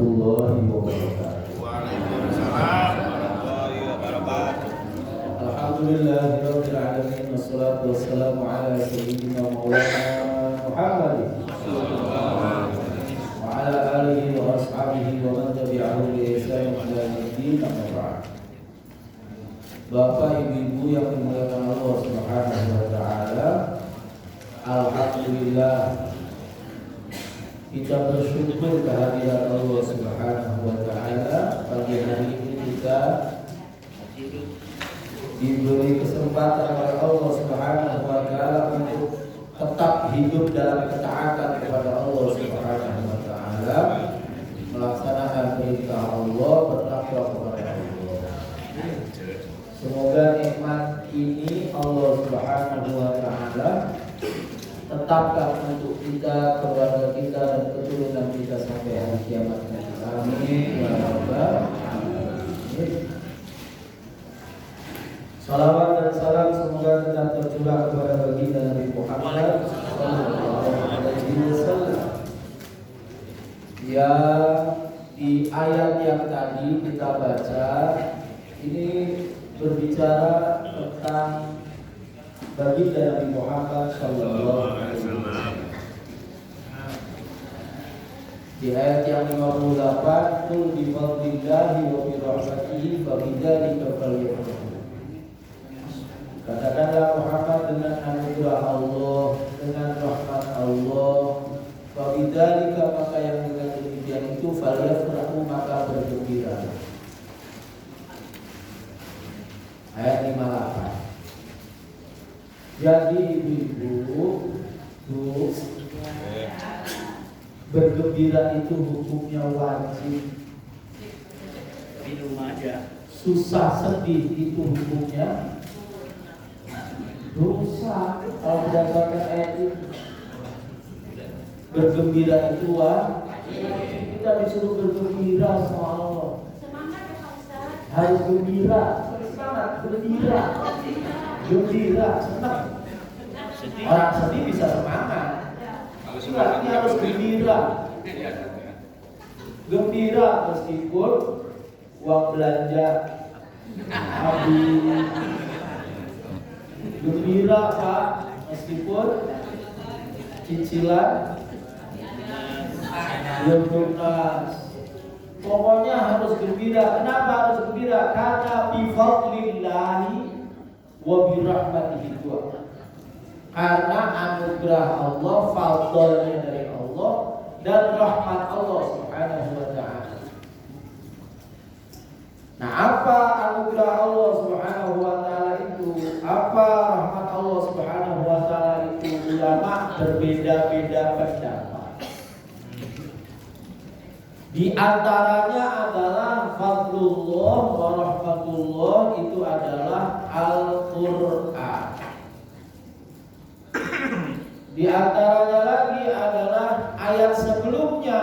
warahmatullahi wabarakatuh. Waalaikumsalam warahmatullahi wabarakatuh. Alhamdulillahirabbil alamin wassalatu wassalamu ala sayyidina maulana Muhammadin wa ala alihi wa ashabihi wa man tabi'ahu bi ihsan ila yaumil din. Bapak Ibu yang dimuliakan Allah Subhanahu wa taala, alhamdulillah kita bersyukur kehadiran Allah Subhanahu wa taala. Pagi hari ini kita diberi kesempatan oleh Allah Subhanahu wa taala untuk tetap hidup dalam ketaatan kepada Allah Subhanahu wa taala, melaksanakan perintah Allah, bertakwa kepada Allah. Semoga nikmat ini Allah Subhanahu wa taala tetapkan untuk kita, keluarga kita, dan keturunan kita sampai hari kiamat. Amin ya rabbal alamin. Salawat dan salam semoga tetap tercurah kepada baginda Nabi Muhammad sallallahu alaihi wasallam. Ya, di ayat yang tadi kita baca ini berbicara tentang baginda Nabi Muhammad sallallahu alaihi wasallam. Di ayat yang 58, "Qul bi fadlillahi wa bi rahmatihi fa bidzalika falyafrahu." Katakanlah Muhammad, dengan anugerah Allah, dengan rahmat Allah, fa bidzalika, maka yang dengan demikian itu falyafrahu, maka bergembira. Ayat 58. Jadi ibu-ibu, bergembira itu hukumnya wajib. Minum aja. Susah sedih itu hukumnya dosa. Kalau berdasarkan ayat ini, bergembira itu wajib. Kita disuruh bergembira sama Allah. Harus gembira, semangat, gembira. Gembira, senang. Orang sedih bisa semangat. Ini harus gembira. Gembira meskipun uang belanja habis. Gembira Pak meskipun cicilan belum lunas. Pokoknya harus gembira. Kenapa harus gembira? Karena bifadlillahi wa birahmatihi. Karena anugerah Allah, fadlnya dari Allah, dan rahmat Allah Subhanahu wa ta'ala. Nah, apa anugerah Allah Subhanahu wa ta'ala itu? Apa rahmat Allah Subhanahu wa ta'ala itu? Ulama berbeda-beda pendapat. Di antaranya adalah fadlullah wa rahmatullah, itu adalah Al-Qur'an. Di antaranya lagi adalah ayat sebelumnya,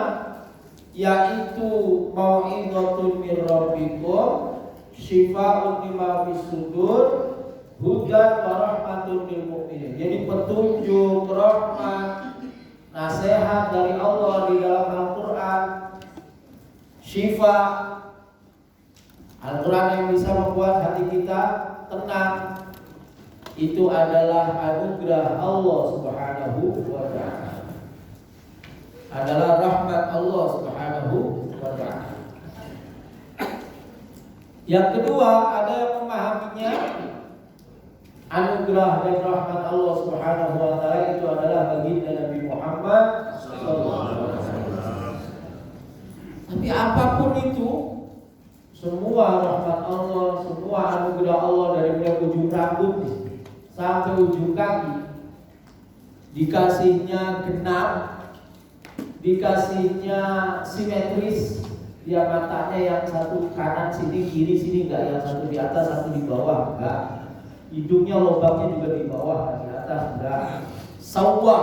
yaitu mau'izatun mir rabbikum syifaa'un lima fis sudur hudan wa rahmatun lil mu'minin. Jadi petunjuk, rahmat, nasihat dari Allah di dalam Al-Qur'an, syifa, Al-Qur'an yang bisa membuat hati kita tenang. Itu adalah anugerah Allah Subhanahu wa ta'ala, adalah rahmat Allah Subhanahu wa ta'ala. Yang kedua, ada yang memahaminya anugerah dan rahmat Allah Subhanahu wa ta'ala itu adalah baginda Nabi Muhammad sallallahu alaihi wasallam. Tapi apapun itu, semua rahmat Allah, semua anugerah Allah dari mulai ujung rambut sampai ujung kaki, dikasihnya genap, dikasihnya simetris, dia matanya yang satu kanan sini, kiri sini, enggak, yang satu di atas, satu di bawah, enggak. Hidungnya lubangnya juga di bawah, di atas, enggak. Sawwa,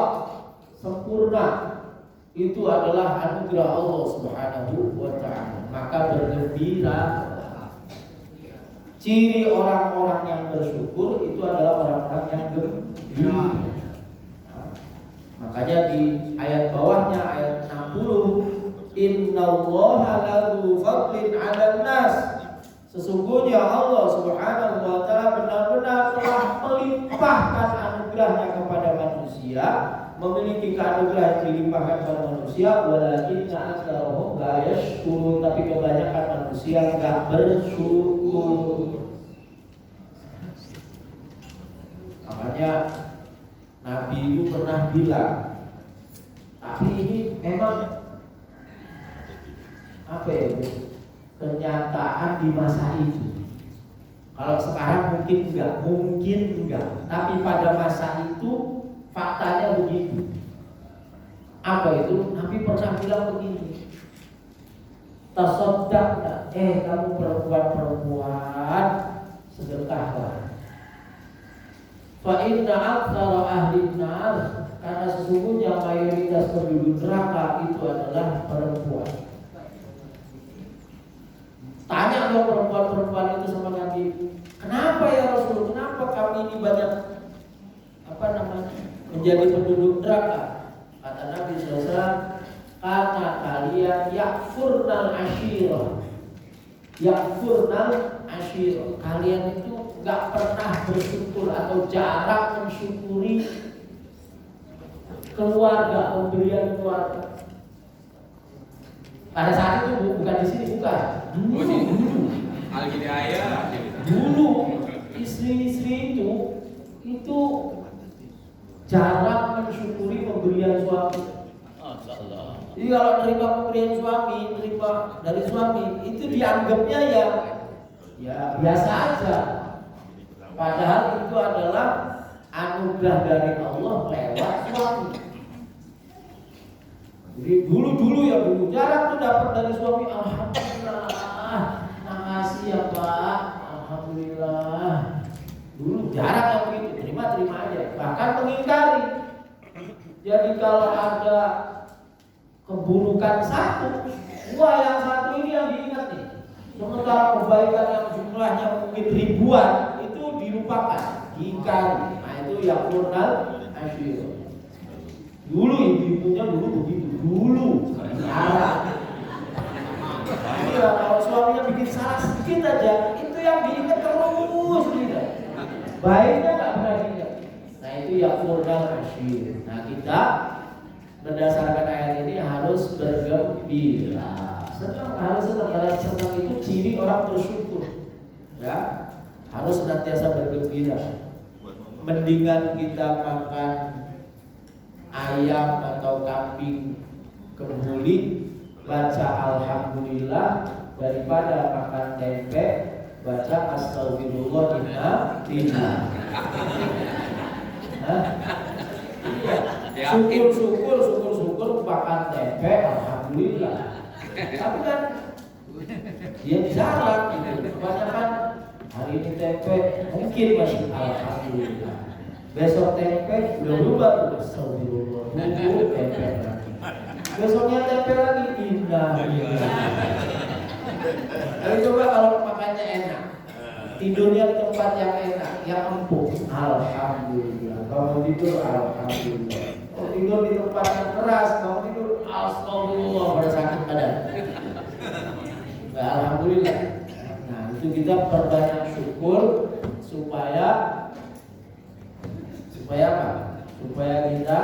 sempurna. Itu adalah anugerah Allah Subhanahu wa ta'ala. Maka bergembira. Ciri orang-orang yang bersyukur itu adalah orang-orang yang gembira. Makanya di ayat bawahnya, ayat 60, Innallaha ladzu fadlin 'alan nas. Sesungguhnya Allah Subhanahu wa taala benar-benar telah melimpahkan anugerahnya kepada manusia, memiliki anugerah yang dilimpahkan kepada manusia, walakinna aktsarahum la yashkurun, tapi kebanyakan manusia enggak bersyukur. Makanya Nabi itu pernah bilang, tapi ini memang apa ya, kenyataan di masa itu. Kalau sekarang mungkin enggak, tapi pada masa itu faktanya begitu. Apa itu? Nabi pernah bilang begini, tasaddaqna, kamu perempuan sedekahlah. Fa inna aktsara ahli nar, karena sesungguhnya mayoritas penduduk neraka itu adalah perempuan. Tanya dong perempuan-perempuan itu sama Nabi, kenapa ya Rasul? Kenapa kami ini banyak menjadi penduduk neraka? Kata Nabi SAW, karena kalian yakfurnal ashirah, kalian itu nggak pernah bersyukur atau jarang mensyukuri keluarga, pemberian keluarga. Pada saat itu bukan di sini, bukan. Dulu istri-istri itu jarang mensyukuri pemberian suami. Jadi kalau terima pemberian suami, terima dari suami, itu dianggapnya ya biasa aja. Padahal itu adalah anugerah dari Allah lewat suami. Jadi dulu jarang tuh dapat dari suami. Alhamdulillah, makasih ya Pak, alhamdulillah. Dulu jarang yang begitu, terima aja, bahkan mengingkari. Jadi kalau ada keburukan satu, yang satu ini yang diingat nih. Sementara kebaikan yang jumlahnya mungkin ribuan itu dilupakan, diingkari. Nah itu yang jurnal asyir. Dulu ibu-ibunya begitu. Sekarang kalau suaminya bikin salah sedikit aja, itu yang diingat terus gitu. Baiknya nggak pernah diingat. Nah itu yang jurnal asyir. Nah kita berdasarkan ayat ini harus bergembira. Harus senang, karena senang itu ciri orang bersyukur. Ya, harus senantiasa bergembira. Mendingan kita makan ayam atau kambing kembuli, baca alhamdulillah, daripada makan tempe, baca astagfirullah inna lillahi. Syukur makan tempe alhamdulillah. Tapi kan dia jarang gitu. Kebanyakan hari ini tempe mungkin masih alhamdulillah. Besok tempe udah berubah tuh astagfirullah. Tempe lagi. Besoknya tempe lagi indah. Tapi coba kalau makannya enak, tidurnya di tempat yang enak, yang empuk, alhamdulillah. Kalau tidur alhamdulillah. Kalau tidur di tempat yang keras, kalau tidur astagfirullah pada sakit badan. Nah, alhamdulillah. Nah itu kita perbanyak syukur supaya apa? Supaya kita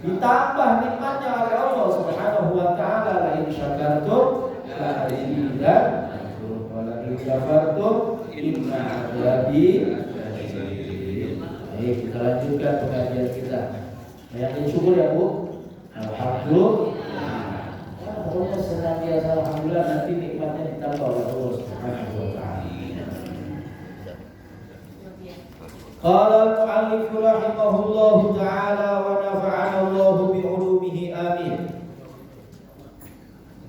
ditambah nikmatnya oleh Allah Subhanahu wa taala. La in syakartum la azidannakum wa la in kafartum inna adzabi lasyadid. Baik, kita lanjutkan pengajian kita. Yang syukur ya Bu. Alhamdulillah. Pokoknya senantiasa alhamdulillah, nanti nikmatnya ditambah oleh Allah Subhanahu wa taala. Qala al-mu'allif rahimahullahu ta'ala wa nafa'ana Allah bi'ulumihi amin.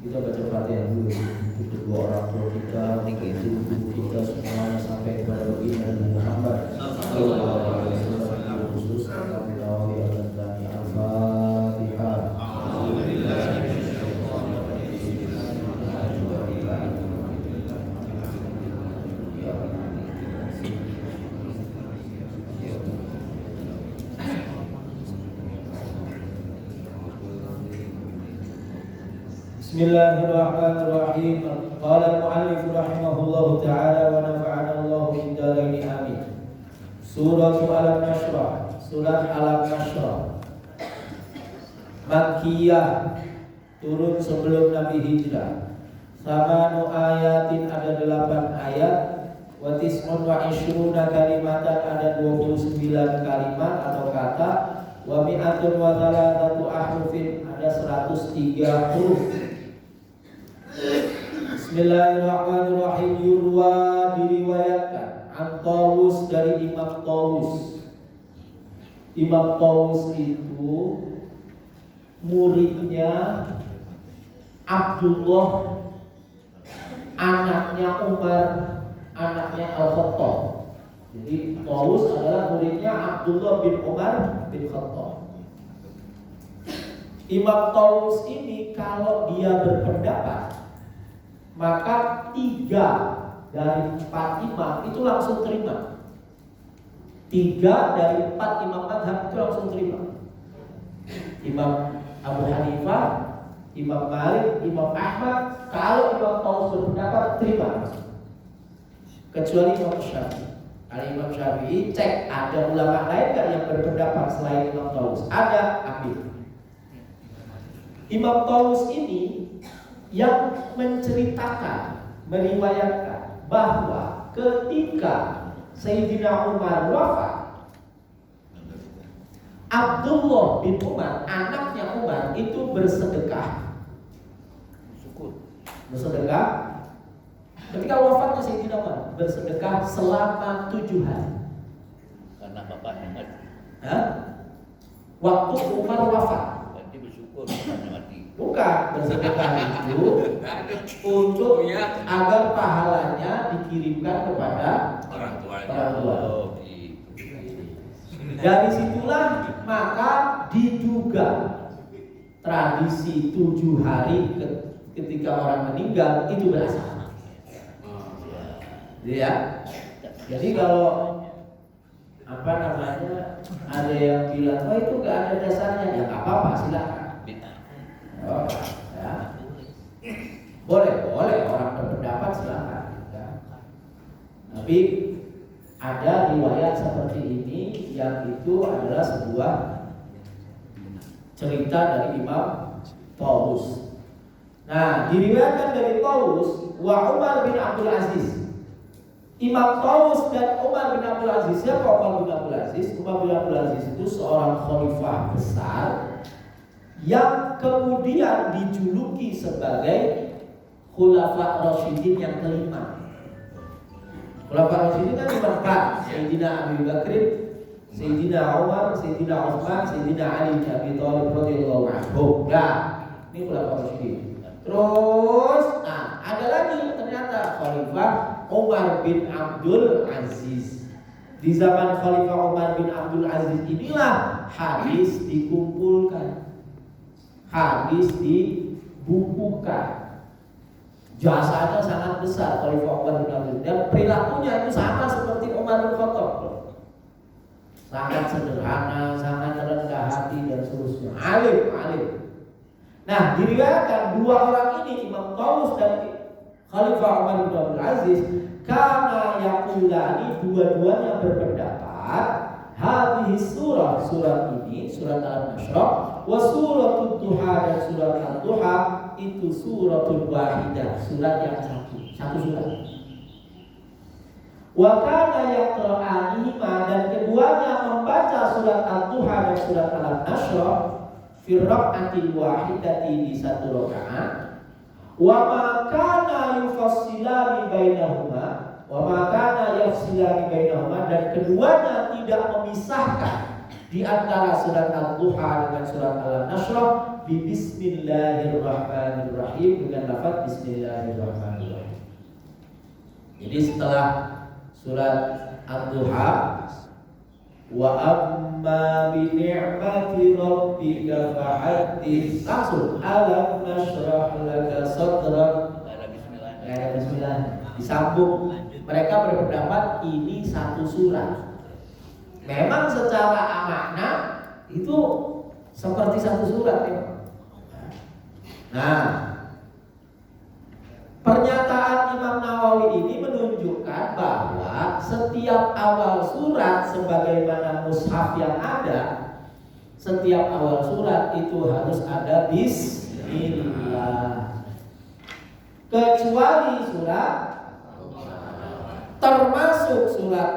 Kita baca Fatihah dulu untuk kedua orang tua kita, kita semuanya sampai kepada baginda Nabi Muhammad sallallahu alaihi wasallam, khusus kami tahu ya Al-Fatihah. Bismillahirrahmanirrahim. Qala al-mu'allif rahimahullahu ta'ala wa nafa'ana Allah min dharaini amin. Surah Al-Nashrah, surat Al-Nashrah, Makkiyah, turun sebelum Nabi hijrah. Samanu ayatin, ada 8 ayat. Wa tis'un wa ishruna kalimatan, ada 29 kalimat atau kata. Wa mi'atun wa thalathatu ahrufin, ada 103 huruf. Bismillahirrahmanirrahim. Yurwa, diriwayatkan an Tawus, dari Imam Tawus. Imam Tawus itu muridnya Abdullah, anaknya Umar, anaknya Al-Khattab. Jadi Tawus adalah muridnya Abdullah bin Umar bin Khattab. Imam Tawus ini kalau dia berpendapat, maka 3 dari 4 imam itu langsung terima. 3 dari 4 imam mazhab itu langsung terima. Imam Abu Hanifah, Imam Malik, Imam Ahmad, kalau Imam Tawus berpendapat terima. Kecuali Imam Syafi'i. Kalau Imam Syafi'i cek ada ulama lain nggak yang berpendapat selain Imam Tawus? Ada, ambil. Imam Tawus ini yang menceritakan, meriwayatkan bahwa ketika Sayyidina Umar wafat, Abdullah bin Umar, anaknya Umar, itu bersedekah. Bersedekah. Ketika wafatnya Sayyidina Umar, bersedekah selama 7 hari. Karena bapaknya mati. Waktu Umar wafat. Berarti bersyukur bapaknya mati. Bukan, bersedekah itu untuk agar pahalanya dikirimkan kepada Orang tuanya. orang tua. Oh, gitu. Dari situlah maka diduga tradisi 7 hari ketika orang meninggal itu berasal. Ya. Jadi kalau apa namanya, ada yang bilang, oh itu nggak ada dasarnya, ya nggak apa-apa, silakan. Oh, ya. Boleh orang berpendapat, silakan. Ya. Tapi ada riwayat seperti ini yang itu adalah sebuah cerita dari Imam Tawus. Nah, diriwayatkan dari Tawus wa Umar bin Abdul Aziz. Imam Tawus dan Umar bin Abdul Aziz. Siapa Umar bin Abdul Aziz? Umar bin Abdul Aziz itu seorang khalifah besar yang kemudian dijuluki sebagai Khulafa Rasyidin yang kelima. Khulafa Rasyidin kan cuma 4, Sayyidina Abu Bakr, Sayyidina Umar, Sayyidina Utsman, Sayyidina Ali bin Abi Thalib radhiyallahu anhu. Nah, ini Khulafa Rasyidin. Terus, ada lagi ternyata Khalifah Umar bin Abdul Aziz. Di zaman Khalifah Umar bin Abdul Aziz inilah hadis dikumpulkan, hadis dibukukan. Jasanya sangat besar Khalifah Umar bin Abdul Aziz, dan perilakunya itu sama seperti Umar bin Khattab. Sangat sederhana, sangat rendah hati dan seterusnya. Alim. Nah, diriwayatkan 2 orang ini, Imam Tawus dan Khalifah Umar bin Abdul Aziz, karena yaqulani, dua-duanya berpendapat, hadhihi surah, surat ini, surat Al-Nashrah, wa suratul Duha, dan surat Al-Duha itu suratul wahidah, surat yang satu surat. Wa kana yaqra'anihima, dan keduanya membaca surat Al-Duha dan surat Al-Nashrah fi rak'atil wahidati, di 1 rakaat. Wa ma kana yufassilani bainahuma, wa ma kana yafsilani bainahuma, dan keduanya tidak memisahkan di antara surat Al-Duha dengan surat Al-Nashrah bi bismillahirrahmanirrahim, dengan lafaz bismillahirrahmanirrahim. Jadi setelah surat Al-Duha, wa amma bi ni'mati rabbika fahaddits, langsung alam nashrah laka sadrak. Bismillah disambung. Mereka berpendapat ini 1 surat. Memang secara makna itu seperti 1 surat ya. Nah, Nawawi ini menunjukkan bahwa setiap awal surat sebagaimana mushaf yang ada, setiap awal surat itu harus ada bismillah. Kecuali surat, termasuk surat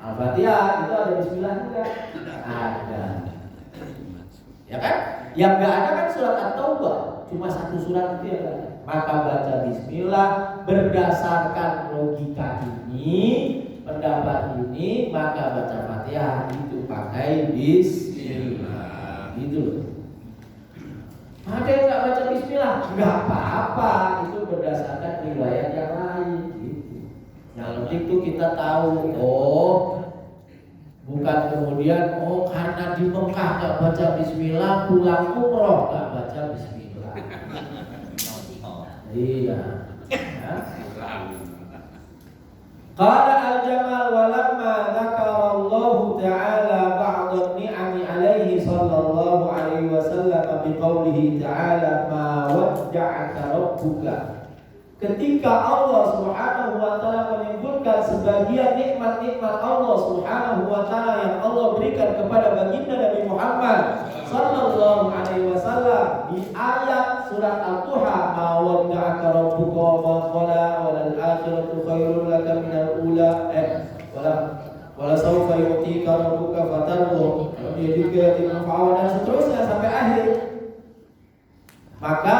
Al-Fatihah itu ada bismillah juga? Ada. Ya kan? Yang enggak ada kan surat At-Taubah, cuma satu surat itu yang ada. Maka baca bismillah berdasarkan logika ini, pendapat ini, maka baca Fatihah itu pakai bismillah. Gitu. Ada yang nggak baca bismillah? Nggak apa-apa, itu berdasarkan riwayat yang lain. Gitu. Yang penting itu kita tahu, bukan kemudian karena di Mekah nggak baca bismillah, pulang umroh nggak baca bismillah. Iya. Qala al-Jamal walamma dzakara Allah ta'ala ba'd an-ni'ami 'alaihi sallallahu alaihi wasallam biqaulihi ta'ala ma wadda'aka rabbuka. Ketika Allah Subhanahu wa taala menyebutkan sebagian nikmat-nikmat Allah Subhanahu wa taala yang Allah berikan kepada baginda Nabi Muhammad sallallahu alaihi wasallam di ayat surat Al-Duha, ma wadda'aka rabbuka wa qala wal akhiratu khairul laka minal ula wala sawfa yu'tika rabbuka fatarḍa yadika dan seterusnya sampai akhir. Maka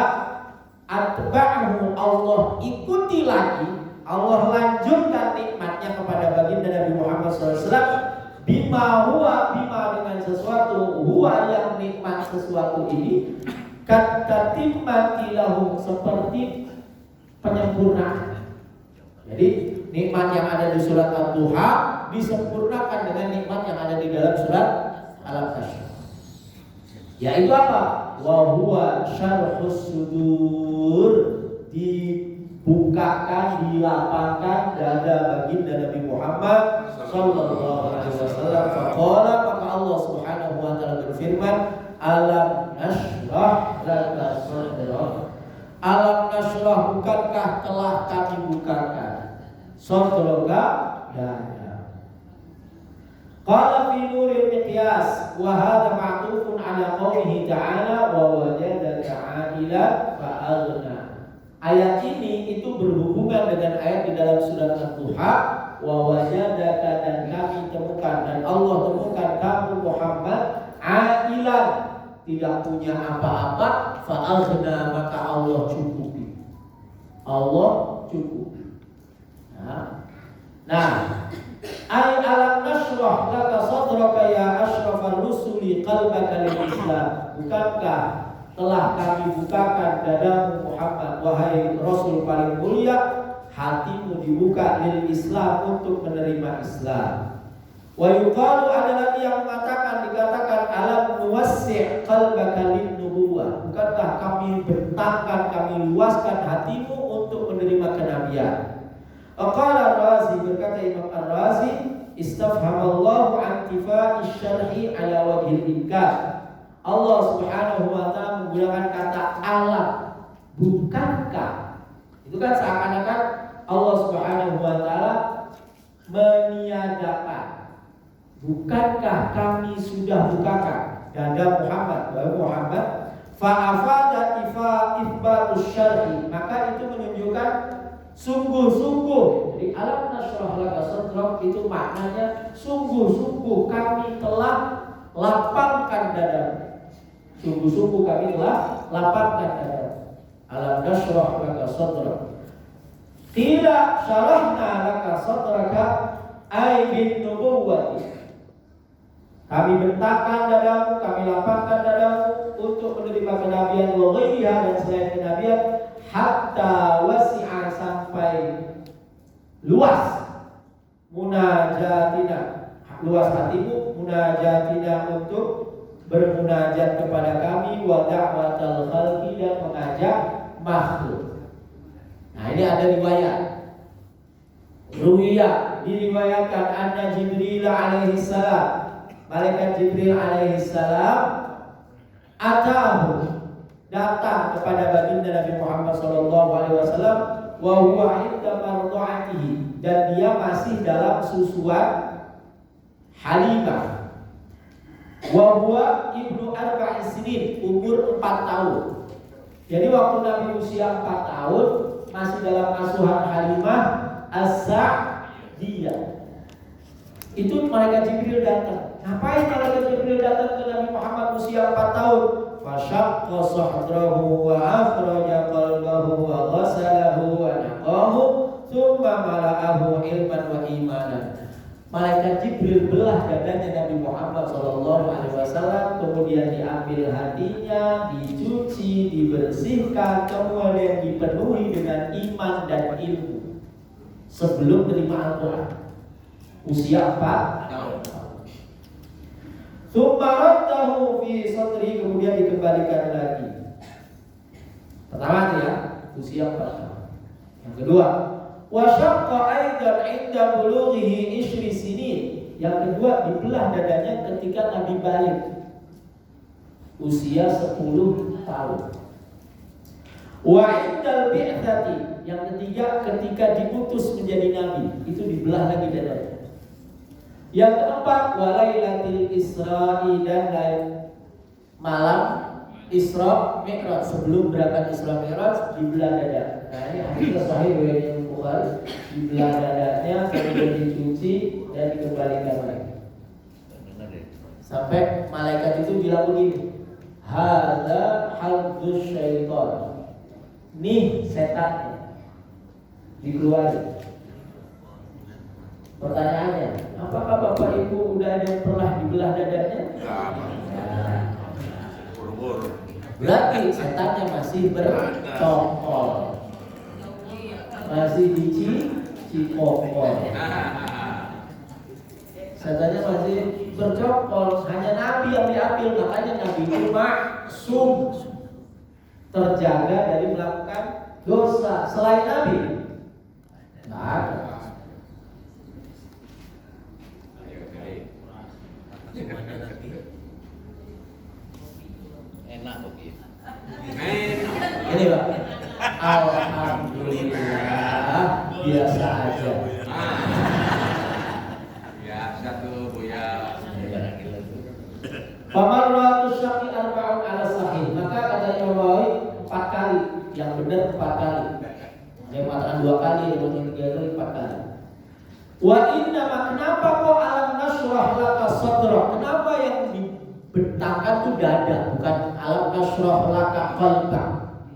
atba'ahu, Allah ikuti lagi, Allah lanjutkan nikmatnya kepada baginda Nabi Muhammad SAW bima dengan sesuatu huwa yang nikmat sesuatu ini katatimati lahum, seperti penyempurnaan. Jadi nikmat yang ada di surat Al-Duha disempurnakan dengan nikmat yang ada di dalam surat Al-Hasyr. Yaitu apa? Wa huwa syarhus sudur, dibukakan, dilapangkan dada baginda Nabi Muhammad sallallahu alaihi wasallam. Faqala, maka Allah Subhanahu wa taala berfirman, alam nashrah laka sadrak. Alam nashrah, bukankah telah kami bukakan sadraka dada. Qala fi nuril miqyas wa hadha ma'tufun ala qawlihi ta'ala wa wajadaka 'a'ilan fa aghna. Ayat ini itu berhubungan dengan ayat di dalam surat Al-Duha, wa wajadaka, dan kami temukan, dan Allah temukan kamu Muhammad 'a'ilan, tidak punya apa-apa, fa aghna, maka Allah cukupi. Allah cukupi. Nah, ay alam nashrah laka sadraka ya asyrafar rusuli qalbaka lil Islam. Bukankah telah kami bukakan dadamu Muhammad, wahai Rasul paling mulia, hatimu dibuka lil Islam, untuk menerima Islam. Wa yuqalu, ada lagi yang dikatakan alam nuwassi' qalbaka lin nubuwah. Bukankah kami bentangkan, kami luaskan hatimu untuk menerima kenabian. Qala Ar-Razi, berkata Imam Ar-Razi, istafhamallahu an tifa'i syarhi ala wajhil inkar. Allah Subhanahu wa taala menggunakan kata alam, bukankah. Itu kan seakan-akan Allah Subhanahu wa taala meniadakan. Bukankah kami sudah bukakan dada Muhammad, wahai Muhammad, fa'afada ifbatus syarhi, maka itu menunjukkan sungguh-sungguh. Jadi alam nashrah laka sadrak itu maknanya sungguh-sungguh kami telah lapangkan dadamu. Sungguh-sungguh kami telah lapangkan dadamu. Alam nashrah laka sadrak. Tidak syarahna laka sadraka ay bin nubuwwati. Kami bentangkan dadamu, kami lapangkan dadamu untuk menerima kenabian wa ghairiha, dan selain kenabian, hatta wasi'a, sampai luas munajatina, luas hatimu, munajatina, untuk bermunajat kepada kami, wa da'watal khalqi, dan mengajak makhluk. Nah, ini ada riwayat. Diriwayatkan anna Jibril alaihi salam, malaikat Jibril alaihi salam, atahu, datang kepada baginda Nabi Muhammad sallallahu sallallahu alaihi wasallam wa huwa 'inda mardha'atihi, dan dia masih dalam susuan Halimah. Wa huwa ibnu arba'i sinin, umur 4 tahun. Jadi waktu Nabi usia 4 tahun masih dalam asuhan Halimah As-Sa'diyah. Itu malaikat Jibril datang. Ngapain malaikat Jibril datang ke Nabi Muhammad usia 4 tahun? Fashaqqa sadrahu wa akhraja qalbahu wa ghasalahu wa naqahu thumma mala'ahu ilman wa imanan. Malaikat Jibril belah dadanya Nabi Muhammad SAW, kemudian diambil hatinya, dicuci, dibersihkan, kemudian dipenuhi dengan iman dan ilmu sebelum terima Al-Quran. Usia 4 tahun. Tsumma fi sadri, kemudian dikembalikan lagi. Pertama ya, usia 4 tahun. Yang kedua, wa syaqqa aidan 'inda bulughihi 10 sinin. Yang kedua, dibelah dadanya ketika Nabi balik usia 10 tahun. Wa 'indal bi'tsati, yang ketiga ketika diutus menjadi nabi, itu dibelah lagi dadanya. Yang keempat, walailatil Isra'i, dan malam Isra Mi'raj, sebelum berangkat Isra Mi'raj dibelah dada. Nah ini hadis sahih riwayat Bukhari, dibelah dadanya, kemudian dicuci dan dikembalikan lagi. Sampai malaikat itu bilang begini, hadza hadzuz syaitan. Nih setannya, dikeluarin. Pertanyaannya, apakah Bapak Ibu udah ada yang pernah dibelah dadanya? Buru-buru. Berarti setannya masih bercokol, masih dicikokol. Setannya masih bercokol. Hanya Nabi yang diambil, makanya Nabi itu maksum, terjaga dari melakukan dosa. Selain Nabi nggak ada. Enak begitu. Ini Pak, alhamdulillah biasa aja. Biasa tuh Buya. Famarratu syaqi arba'un ala sahih. Maka kata Imam Nawawi 4 kali, yang benar 4 kali. Ada yang mengatakan 2 kali, ada yang 3 kali, 4 kali. Wa inna ma, kenapa kok alam nasrah laka sadra? Kenapa yang dibentangkan itu dada, bukan alam nasrah laka qalba?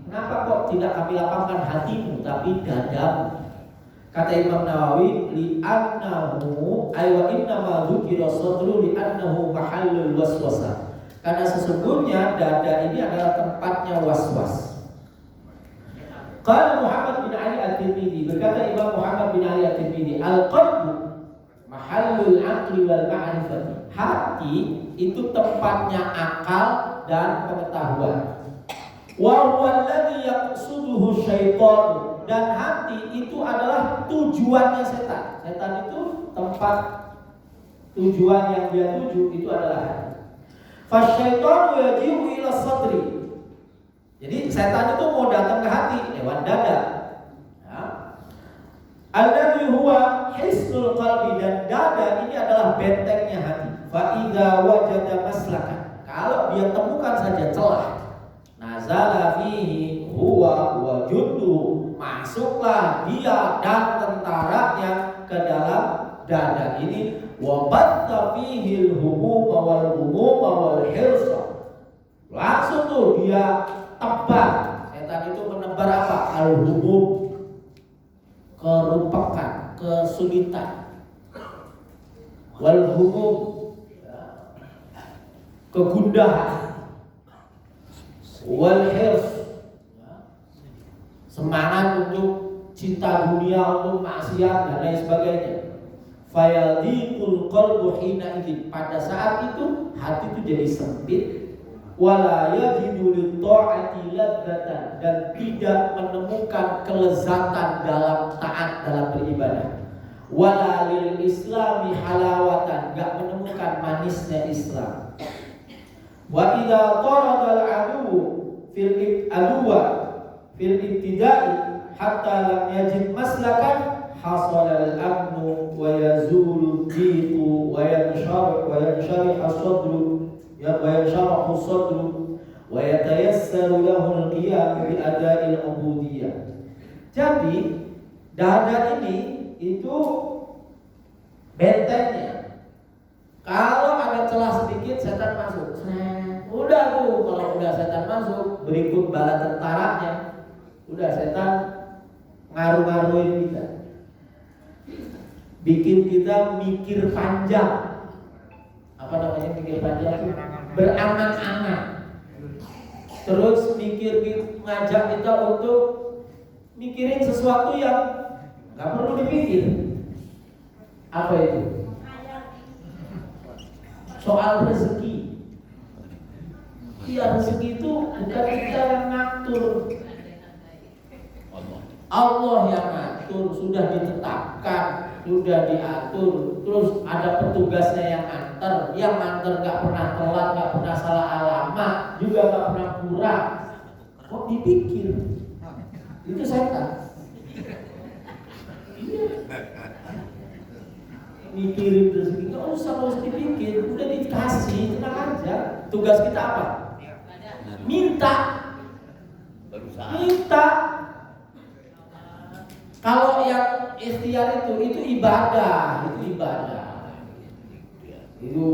Kenapa kok tidak kami lapangkan hatimu tapi dadamu? Kata Imam Nawawi, li'annahu ay wa inna ma dzukira sadru li'annahu mahallul waswasah. Karena sesungguhnya dada ini adalah tempatnya waswas. Qala Muhammad bin Ali At-Tirmidzi, berkata Imam Muhammad bin Ali At-Tirmidzi, al-qalbu mahallul aqli wal ma'rifati. Hati itu tempatnya akal dan pengetahuan. Wa huwa alladhi yaqsuduhu syaitan, dan hati itu adalah tujuannya setan. Setan itu tempat tujuan yang dia tuju itu adalah hati. Fasyaitanu yaji'u ila sadri. Jadi setan itu mau datang ke hati lewat dada. Ya. Alladhi huwa hisnul qalbi, dan dada ini adalah bentengnya hati. Fa idza wajada maslakan, kalau dia temukan saja celah, nazala fihi huwa wa junduhu, masuklah dia dan tentaranya ke dalam dada ini. Wa batta fihi al-humuma wal humuma wal hirsa, langsung tuh dia tebar. Setan itu menebar apa? Al-humum, kerupakan, kesulitan. Wal humum, kegundahan. Wal hirs, semangat untuk cinta dunia, untuk maksiat dan lain sebagainya. Fayadhiqul qalbu hina idzin, pada saat itu hati itu jadi sempit. Wala yajidu lit-ta'ati ladzatan, dan tidak menemukan kelezatan dalam taat, dalam beribadah. Wala lil islami halawatan, enggak menemukan manisnya Islam. Wa idza tarada al-adu fil aduwa fil ibtida'i hatta lam yajid maslakan hasala al-amnu wa yazulu dhiqu wa yansharihu as-sadru wa yatayassaru lahu al-qiyam bi ada'il ubudiyyah. Jadi dada ini itu bentengnya. Kalau ada celah sedikit setan masuk. Udah tuh, kalau udah setan masuk, berikut bala tentaranya. Udah setan ngaruh-ngaruhin kita. Bikin kita mikir panjang. Apa namanya mikir panjang? Berangan-angan. Terus ngajak kita untuk mikirin sesuatu yang nggak perlu dipikir. Apa itu? Soal rezeki. Iya, rezeki itu bukan kita yang ngatur. Allah yang ngatur, sudah ditetapkan, sudah diatur. Terus ada petugasnya yang nganter. Yang nganter nggak pernah telat, nggak pernah salah alamat, juga nggak pernah kurang. Kok dipikir? Itu setan. Iya. Mikirin rezeki, nggak usah dipikir, udah dikasih, tenang aja. Tugas kita apa? Minta. Minta. Kalau yang ikhtiar itu ibadah, itu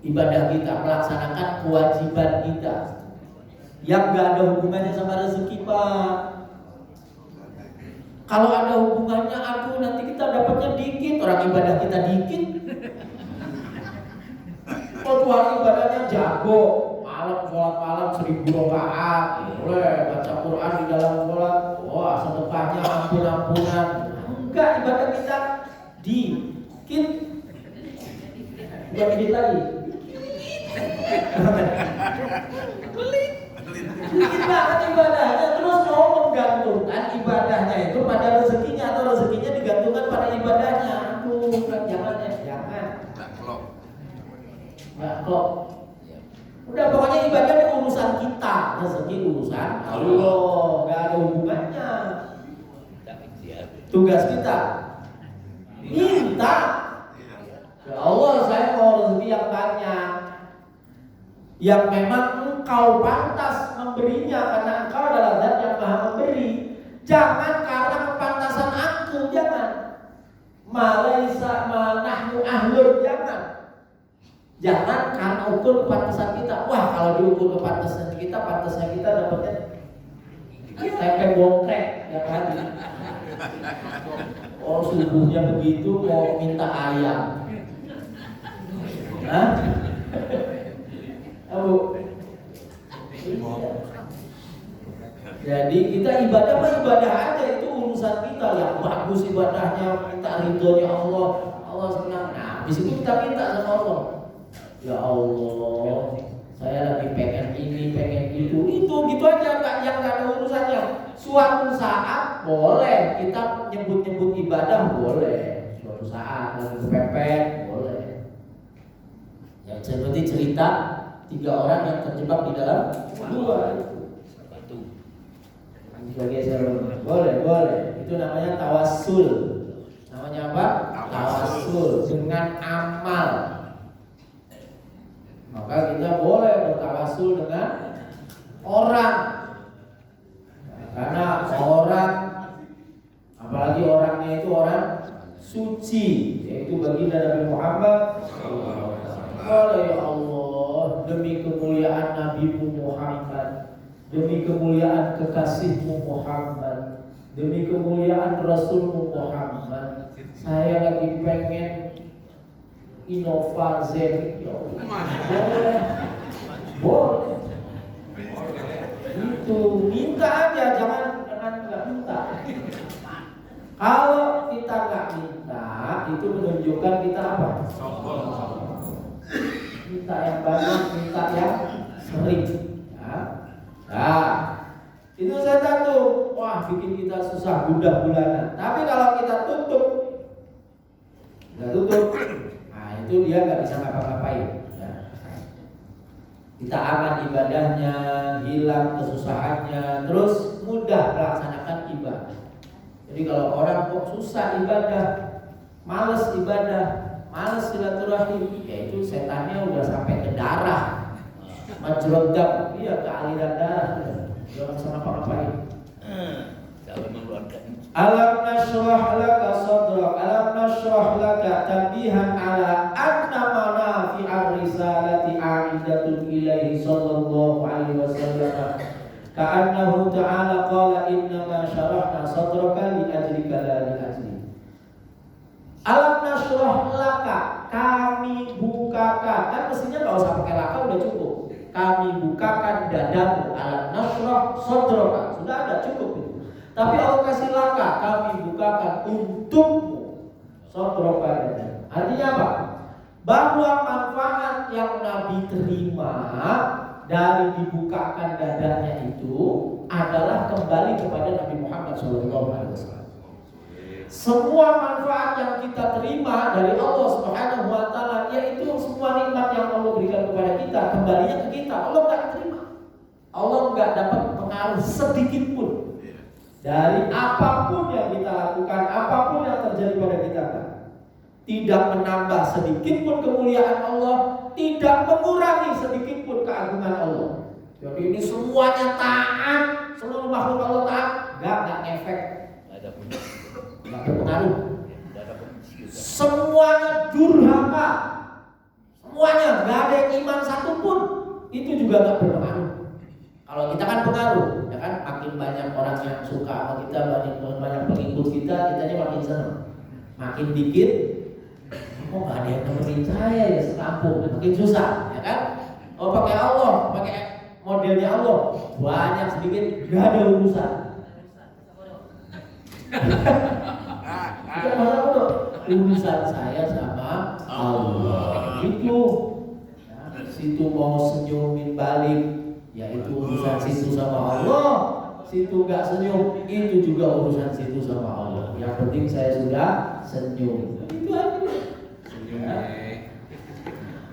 ibadah kita, melaksanakan kewajiban kita yang gak ada hubungannya sama rezeki, Pak. Kalau ada hubungannya, aduh nanti kita dapatnya dikit, orang ibadah kita dikit. Kecuali ibadahnya jago, sholat malam 1000 rakaat, boleh baca Quran di dalam sholat, wah sedekahnya ampun-ampunan. Enggak, ibadah kita dikit, bukan dikit lagi. Dikit banget ibadahnya, terus mau menggantungkan ibadahnya itu pada rezekinya atau rezekinya digantungkan pada ibadahnya. Aduh, jangan. Nggak klop. Udah pokoknya ibadah itu urusan kita, rezeki urusan Allah, nggak ada hubungannya. Tugas kita minta. Ya Allah, saya mau rezeki yang banyak, yang memang engkau pantas memberinya, karena engkau adalah zat yang maha memberi. Jangan karena kepantasan aku, jangan. Malaisa manahnu ahlur, jangan. Jangan karena ukur kepantasan kita. Wah, kalau diukur kepantasan kita, pantasnya kita dapatnya tempe bongkrek ya kan? Oh, subuhnya begitu mau minta ayam. Hah? Bu. Jadi kita ibadah mah ibadah aja, itu urusan kita. Yang bagus ibadahnya, minta ridhonya Allah, Allah senang. Nah, di situ kita minta sama Allah. Ya Allah, saya lagi pengen ini, pengen itu gitu aja, yang nggak ada urusannya. Suatu saat boleh kita nyebut ibadah, boleh. Suatu saat lagi kepepet, boleh. Yang seperti cerita 3 orang yang terjebak di dalam gua itu. Boleh. Itu namanya tawassul. Namanya apa? Tawassul dengan amal. Maka kita boleh bertawasul dengan orang, karena orang, apalagi orangnya itu orang suci, yaitu baginda Nabi Muhammad. Ya Allah, demi kemuliaan Nabi Muhammad, demi kemuliaan kekasihmu Muhammad, demi kemuliaan Rasulmu Muhammad, saya lagi pengen Innovazen, boleh. Itu minta aja, jangan nggak minta. Kalau kita nggak minta, itu menunjukkan kita apa? Minta yang banyak, minta yang sering. Ya. Nah, itu setan tuh, wah bikin kita susah gundah gulana. Tapi kalau kita tutup, itu dia nggak bisa ngapa-ngapain. Ya. kita aman ibadahnya, hilang kesusahannya, terus mudah melaksanakan ibadah. Jadi kalau orang kok susah ibadah, males ibadah, males silaturahim, ya itu setannya udah sampai ke darah, menjerodam, iya ke aliran darah, jangan sama apa-apain. Kalau mengeluarkan Alam nashrah laka sadrak, alam nashrah laka tanbihan ala anna manafi'ar risalati a'idatun ilaihi sallallahu alaihi wasallam. Ka'annahu ta'ala qala innama syarahna sadraka li ajlika la li ajli. Alam nashrah laka, kami bukakan. Kan mestinya enggak usah pakai laka, udah cukup. Kami bukakan dadamu. Alam nashrah sadraka, sudah ada, cukup. Tapi Allah kasih laka, kami bukakan untukmu. Sadraka. Artinya apa? Bahwa manfaat yang Nabi terima dari dibukakan dadanya itu adalah kembali kepada Nabi Muhammad SAW. Semua manfaat yang kita terima dari Allah Subhanahu wa taala, yaitu semua nikmat yang Allah berikan kepada kita, kembalinya ke kita. Allah enggak terima. Allah enggak dapat pengaruh sedikit pun dari apapun yang kita lakukan, apapun yang terjadi pada kita. Tidak menambah sedikit pun kemuliaan Allah, tidak mengurangi sedikit pun keagungan Allah. Jadi ini semuanya taat, seluruh makhluk Allah taat, enggak ngefek, enggak berpengaruh. Semuanya durhaka, semuanya enggak ada yang iman satupun, itu juga enggak berpengaruh. Kalau kita kan pengaruh, ya kan, makin banyak orang yang suka sama kita, banyak pengikut kita, kitanya makin senang. Makin dikit, kok nggak ada yang nemenin saya ya sekampung, makin susah, ya kan? Oh pakai Allah, pakai modelnya Allah, banyak sedikit, nggak ada urusan. Tidak masalah, urusan saya sama Allah. Itu, ya, situ mau senyumin balik, yaitu urusan situ sama Allah. Situ gak senyum, itu juga urusan situ sama Allah. Yang penting saya sudah senyum. Itu aja.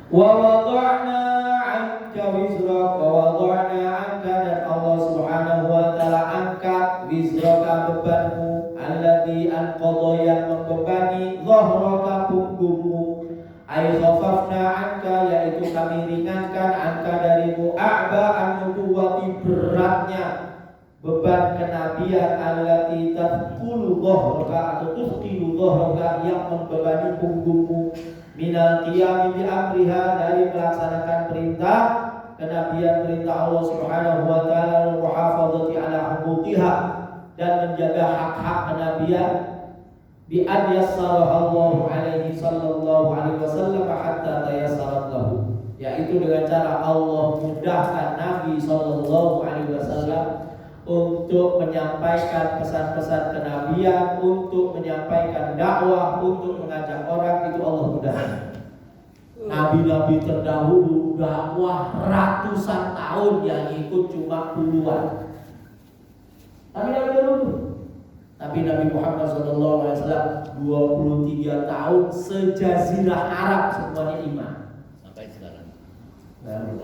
Wa wada'na 'anka wizraka wa wada'na 'anka, dan Allah Subhanahu wa taala angkat wizraka, bebanmu, alladzi anqadha, yang membebani, dhahraka, punggungmu. Ay khafafna 'anka, yaitu kami ringankan, 'anka darimu, a'ba'an nubuwati, beratnya beban kenabian, allati tadkhulu dhahraka, atau tuthqilu dhahraka, yang membebani punggungmu, minal qiyami bi amriha, dari melaksanakan perintah kenabian, perintah Allah Subhanahu wa taala, wal muhafadzati ala huquqiha, dan menjaga hak-hak kenabian, bi an yassarahallahu alaihi sallallahu alaihi wasallam hatta tayassarat lahu, yaitu dengan cara Allah mudahkan Nabi sallallahu alaihi wasallam untuk menyampaikan pesan-pesan kenabian, untuk menyampaikan dakwah, untuk mengajak orang, itu Allah mudahkan. Nabi-nabi terdahulu dakwah ratusan tahun, yang ikut cuma puluhan. Tapi Nabi Muhammad SAW 23 tahun sejazirah Arab semuanya iman sampai sekarang.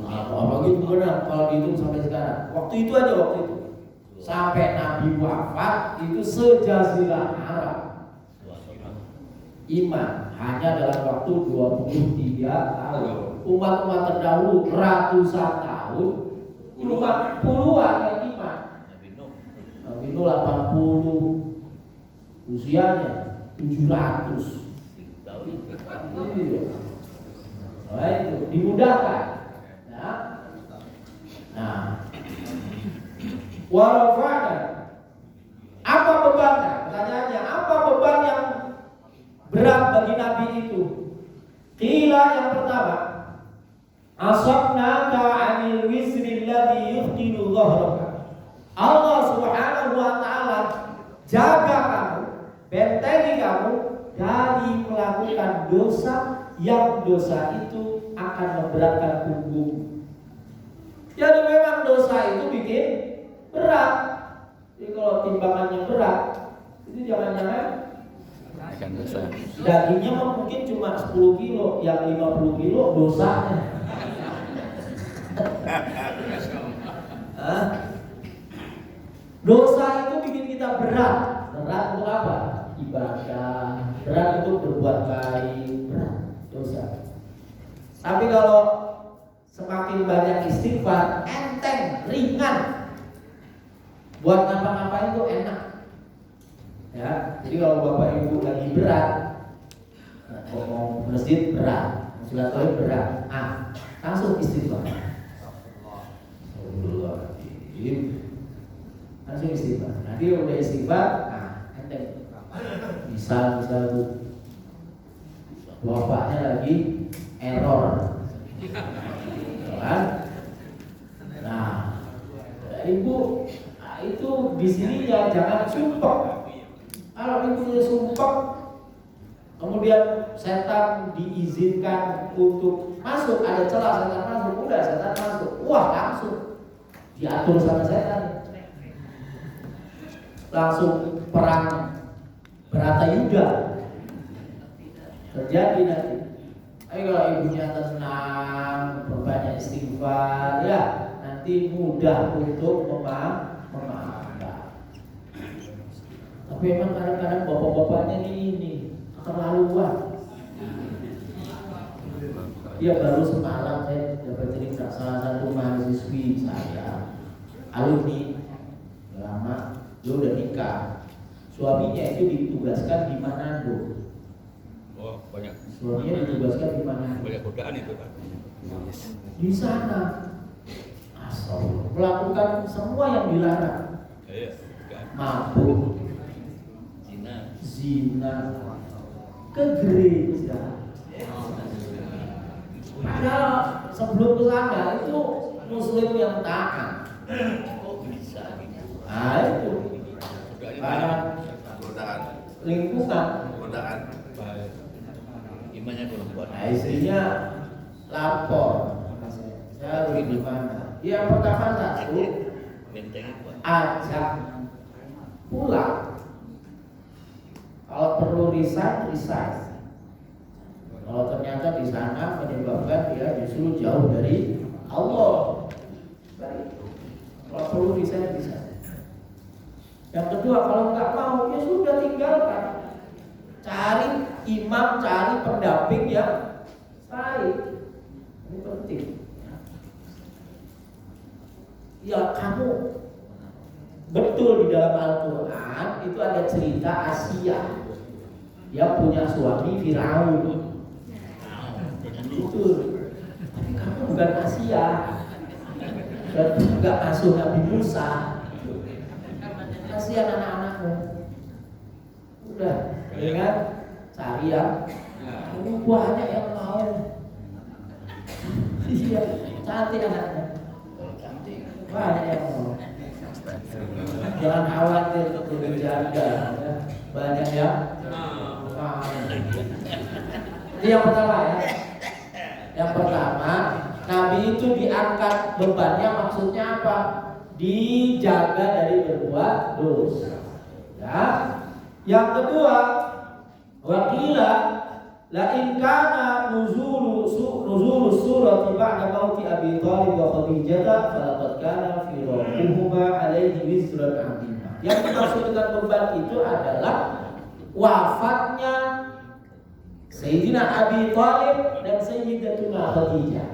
Apalagi benar kalau dihitung sampai sekarang. Waktu itu aja, waktu itu sampai Nabi wafat itu sejazirah Arab iman, hanya dalam waktu 23 tahun. Umat-umat terdahulu ratusan tahun, cuma puluhan yang iman. Nabi Nuh 80, usianya 700. Iya. Nah, itu dimudahkan. Ya. Nah, warafa'na, apa bebannya? Pertanyaannya, apa beban yang berat bagi Nabi itu? Qila, yang pertama, asabnaka 'anil wizri alladhi yuhdilu dhahraka. Allah Subhanahu wa taala jaga kamu, bentengi kamu dari melakukan dosa, yang dosa itu akan memberatkan punggung. Jadi memang dosa itu bikin berat. Jadi kalau timbangannya berat, itu jangan-jangan dagingnya mungkin cuma 10 kilo, yang 50 kilo dosanya. Hah? Dosa itu bikin kita berat. Berat untuk apa? Ibadah. Berat untuk berbuat baik. Berat dosa. Tapi kalau semakin banyak istighfar, enteng, ringan. Buat ngapa-ngapain itu enak. Ya, jadi kalau bapak ibu lagi berat, mau masjid berat, silaturahmi berat, langsung istighfar. Langsung istighfar. Nanti udah istighfar, enteng. Misal tuh bapaknya lagi error, kan? Nah, ibu itu di sini ya jangan sumpah. Kalau ibunya sumpah, kemudian setan diizinkan untuk masuk, ada celah setan masuk, udah setan masuk, wah langsung diatur sama setan, langsung perang Bharatayuda terjadi nanti. Tapi kalau ibunya tenang, berbanyak istighfar, ya nanti mudah untuk memaafkan. Tapi memang kadang-kadang bapak-bapaknya ini keterlaluan. Ya baru semalam saya dapat cerita salah satu mahasiswi saya, alumni lama, dia udah nikah. Suaminya itu ditugaskan di Manado. Oh, banyak. Suaminya ditugaskan di Manado. Banyak godaan itu kan. Di sana asal melakukan semua yang dilarang. Iya. Mabuk, zina, ke gereja. Padahal sebelum ke sana itu muslim yang taat. Oh bisa gitu. Nah itu karena Godaan. lingkungan. Godaan. Imannya kurang kuat. Nah istrinya lapor, saya harus gimana? Yang pertama satu, Bentengnya kuat. ajak pulang. Kalau perlu resign. Kalau ternyata di sana menyebabkan dia justru jauh dari Allah. Baik. Kalau perlu resign. Yang kedua, kalau nggak mau ya sudah tinggalkan. Cari imam, cari pendamping yang baik. Ini penting. Ya kamu betul di dalam Al-Quran itu ada cerita Asia. Dia punya suami Firaun. Itu. Tapi kamu bukan Asia. Dan juga asuh Nabi Musa. Kasihan anak-anakmu. Udah, dengan cari yang kamu banyak yang mau. Iya, cantik anaknya. Banyak yang mau. Jangan khawatir untuk dijaga. Banyak yang mau. Itu yang pertama ya. Yang pertama, Nabi itu diangkat bebannya maksudnya apa? Dijaga dari berbuat dosa. Ya. Yang kedua, waqila la in kana nuzulu surati ba'da mauti Abi Thalib wa Khadijah falaqad kana firaquhuma alaihi wizran 'azima. Yang dimaksud dengan beban itu adalah wafatnya Sayyidina Abi Thalib dan Sayyidatuna Khadijah.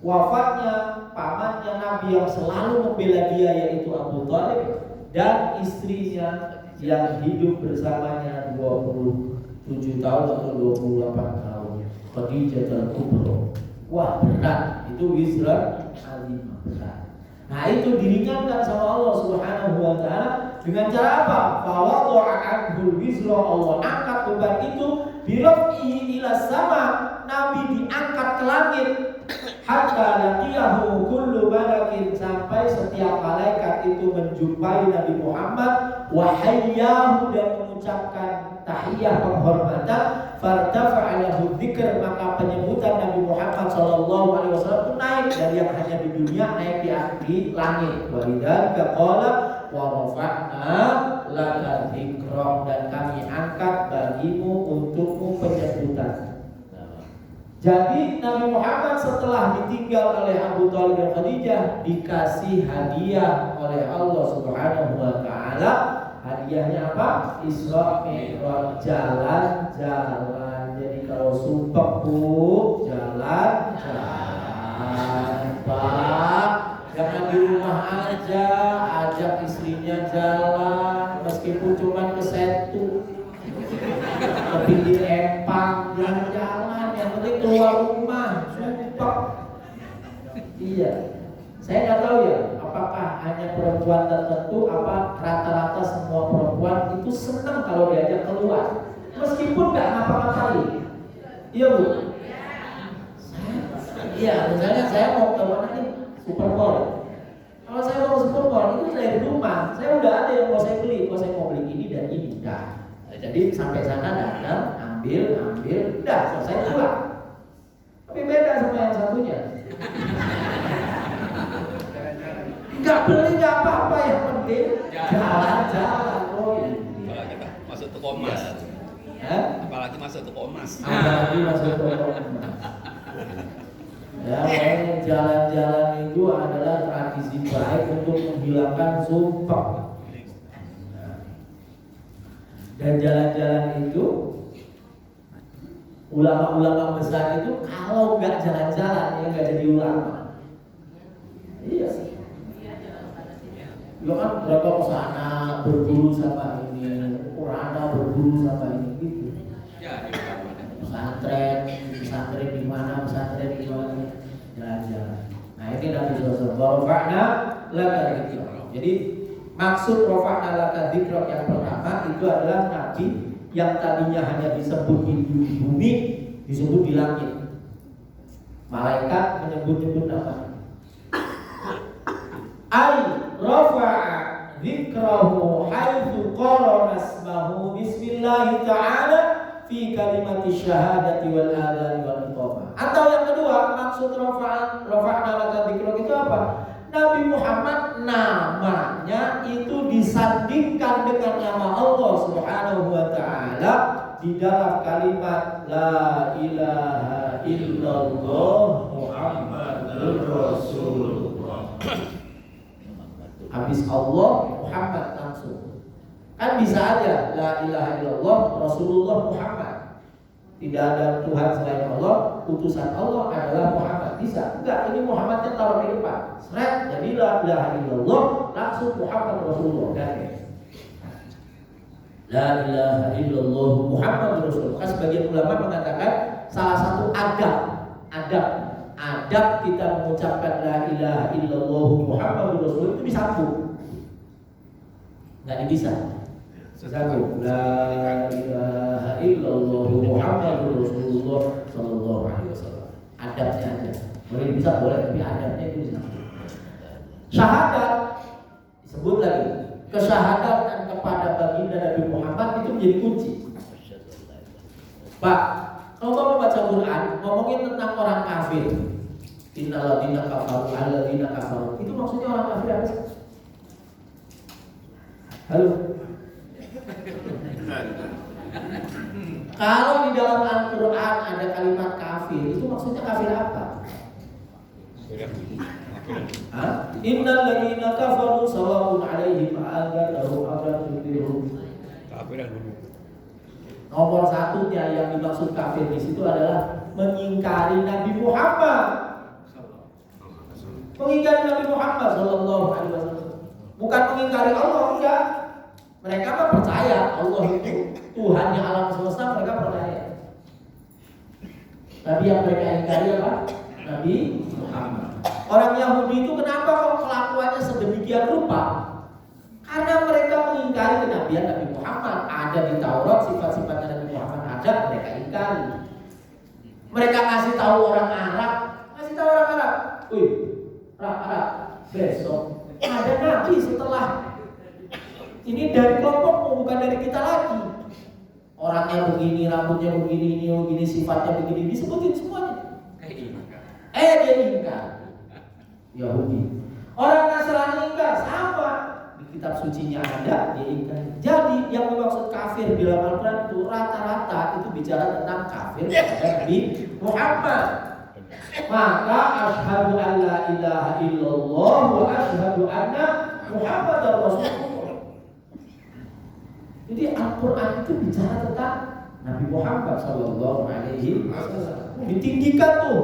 Wafatnya pamannya Nabi yang selalu membela dia yaitu Abu Thalib dan istrinya yang hidup bersamanya 27 tahun atau 28 tahun, Khadijah al-Kubra. Wah berat, itu wizran azimah, berat. Nah itu diringankan sama Allah Subhanahu wa ta'ala dengan cara apa? Fawadha'a anhul wizra, Allah angkat beban itu biraf'ihi ila sama. Nabi diangkat ke langit hatta laqiyahu kullu malakin, sampai setiap malaikat itu menjumpai Nabi Muhammad wa hayyahu, dan mengucapkan tahiyah penghormatan, fartafa'a lahu dzikr, maka penyebutan Nabi Muhammad sallallahu alaihi wasallam itu naik dari yang hanya di dunia naik di langit. Wa lidzalika qala wa rafa'na laka dzikra, dan kami angkat bagimu untukmu penyebutan. Jadi Nabi Muhammad setelah ditinggal oleh Abu Thalib dan Khadijah dikasih hadiah oleh Allah Subhanahu wa taala. Hadiahnya apa? Isra Mi'raj, jalan-jalan. Jadi kalau sumpah jalan-jalan, Pak. Jangan di rumah aja, ajak istrinya jalan, meskipun cuma ke Setu, ke pinggir Empang, jalan-jalan. Yang penting keluar rumah, sumpah. Iya. Saya nggak tahu ya, apakah hanya perempuan tertentu, apa rata-rata semua perempuan itu senang kalau diajak keluar, meskipun nggak ngapa-ngapain. Iya Bu? Iya, misalnya saya mau ke mana nih? Supermall. Kalau saya mau ke Supermall itu dari rumah, saya udah ada yang mau saya beli. Kalau saya mau beli ini dan ini, dah. Jadi sampai sana datang, ambil, dah selesai pulang. Tapi beda sama yang satunya. Gak beli gak apa-apa, yang penting jalan-jalan. Apalagi kita masuk toko emas. Apalagi masuk toko emas. Apalagi masuk toko emas. Ya, makanya jalan-jalan itu adalah tradisi baik untuk menghilangkan sumpah. Dan jalan-jalan itu, ulama-ulama besar itu kalau nggak jalan-jalan ya nggak jadi ulama. Iya sih. Ya kan mereka ke sana berburu sama ini, Qur'ana berburu sama ini gitu. Ya, Pesantren di mana, jalan-jalan. Nah ini Nabi SAW. Rafa'na laka dzikrak. Jadi maksud rafa'na laka dzikrak yang pertama itu adalah Nabi yang tadinya hanya disebut di bumi, disebut di langit. Malaikat menyebut-nyebut nama. Rafa'a dzikrahu haitsu qarana ismahu bismillah ta'ala fi kalimati syahadati wal adhan wal iqamah. Atau yang kedua, maksud rafa'na laka dzikrak itu apa? Nabi Muhammad namanya itu disandingkan dengan nama Allah Subhanahu wa taala di dalam kalimat la ilaha illallah Muhammadur Rasulullah. Habis Allah Muhammad langsung. Kan bisa aja la ilaha illallah Rasulullah Muhammad. Tidak ada Tuhan selain Allah, utusan Allah adalah Muhammad. Bisa? Enggak, ini Muhammadnya taruh di depan. Seret, jadi la ilaha illallah langsung Muhammad Rasulullah. Ganti. La ilaha illallah Muhammad Rasulullah. Kan sebagian ulama mengatakan salah satu adab kita mengucapkan la ilaha illallah Muhammadur Rasulullah itu disambung. Enggak bisa. Disambung. La ilaha illallah Muhammadur Rasulullah sallallahu alaihi wasallam. Adabnya aja. Boleh bisa boleh, tapi adabnya itu disambung. Syahadat disebut lagi. Kesyahadatan kepada baginda Nabi Muhammad itu menjadi kunci. Pak, kalau mau baca Quran, ngomongin tentang orang kafir. Innalladzina kafaru alladzina kafaru. Itu maksudnya orang kafir apa sih? Halo. Kalau di dalam Al-Quran ada kalimat kafir, itu maksudnya kafir apa? Innalladzina kafaru sawa'un 'alaihim a'adzartahum am lam tunzirhum. Kafiran dulu. Nomor satunya yang dimaksud kafir di situ adalah mengingkari Nabi Muhammad. Mengingkari Nabi Muhammad sallallahu alaihi wasallam. Bukan mengingkari Allah, enggak. Mereka mah percaya Allah itu Tuhannya alam semesta, mereka percaya. Tapi yang mereka ingkari apa? Nabi Muhammad. Orang Yahudi itu kenapa kok kelakuannya sedemikian rupa? Karena mereka mengingkari kenabian Nabi Muhammad. Ada di Taurat sifat-sifatnya Nabi Muhammad, ada, mereka ingkari. Mereka ngasih tahu orang Arab, wih, Arab, besok ada Nabi setelah ini dari kelompokmu, bukan dari kita lagi. Orangnya begini, rambutnya begini, sifatnya begini, disebutin semuanya. Dia ingkar. Yahudi. Orang Nasrani ingkar, sama. Di kitab sucinya ada, dia ingkar. Jadi yang dimaksud kafir di dalam Al-Quran itu rata-rata itu bicara tentang kafir kepada Nabi Muhammad. maka asyhadu an la ilaha illallah wa asyhadu anna Muhammadar Rasulullah. Jadi Al-Quran itu bicara tentang Nabi Muhammad sallallahu alaihi wasallam. Ditinggikan tuh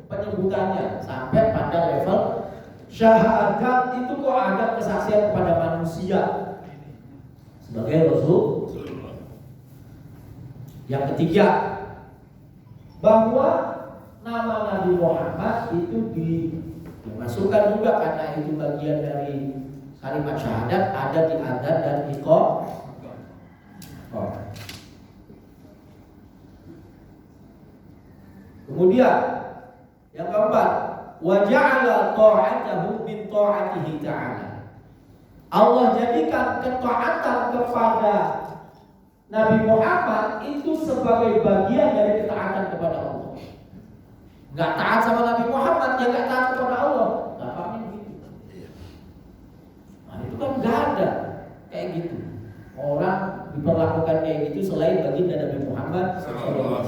penyebutannya sampai pada level syahadat. Itu kok ada kesaksian kepada manusia sebagai Rasul. Yang ketiga, bahwa nama Nabi Muhammad itu dimasukkan juga karena itu bagian dari kalimat syahadat, ada di adzan dan iqamah. Kemudian yang keempat, wa ja'ala ta'atahu min ta'atihi ta'ala. Allah jadikan ketaatan kepada Nabi Muhammad itu sebagai bagian dari ketaatan kepada Allah. Enggak taat sama Nabi Muhammad, ya enggak taat kepada Allah. Gampangnya begitu. Nah, itu kan enggak ada kayak gitu. Orang diperlakukan kayak gitu selain baginda Nabi Muhammad SAW.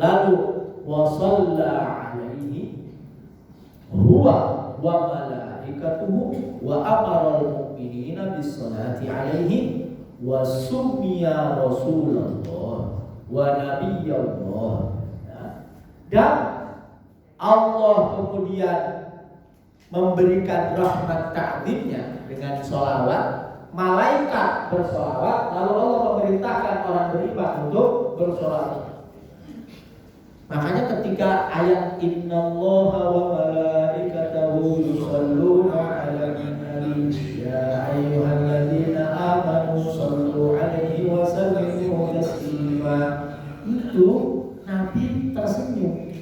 Lalu wa shalla alaihi huwa wa malaikatuhu wa amara al-mu'minina bis-salati alaihi wa summiya Rasulullah wa nabiyullah. Dan Allah kemudian memberikan rahmat ta'zimnya dengan sholawat, malaikat bersolawat, lalu Allah memerintahkan orang beriman untuk bersolawat. Makanya ketika ayat innallaha wa malaikatahu yusholluna 'alan nabi ya ayyuhalladzina amanu shollu 'alaihi wa sallimu taslima, itu Nabi tersenyum.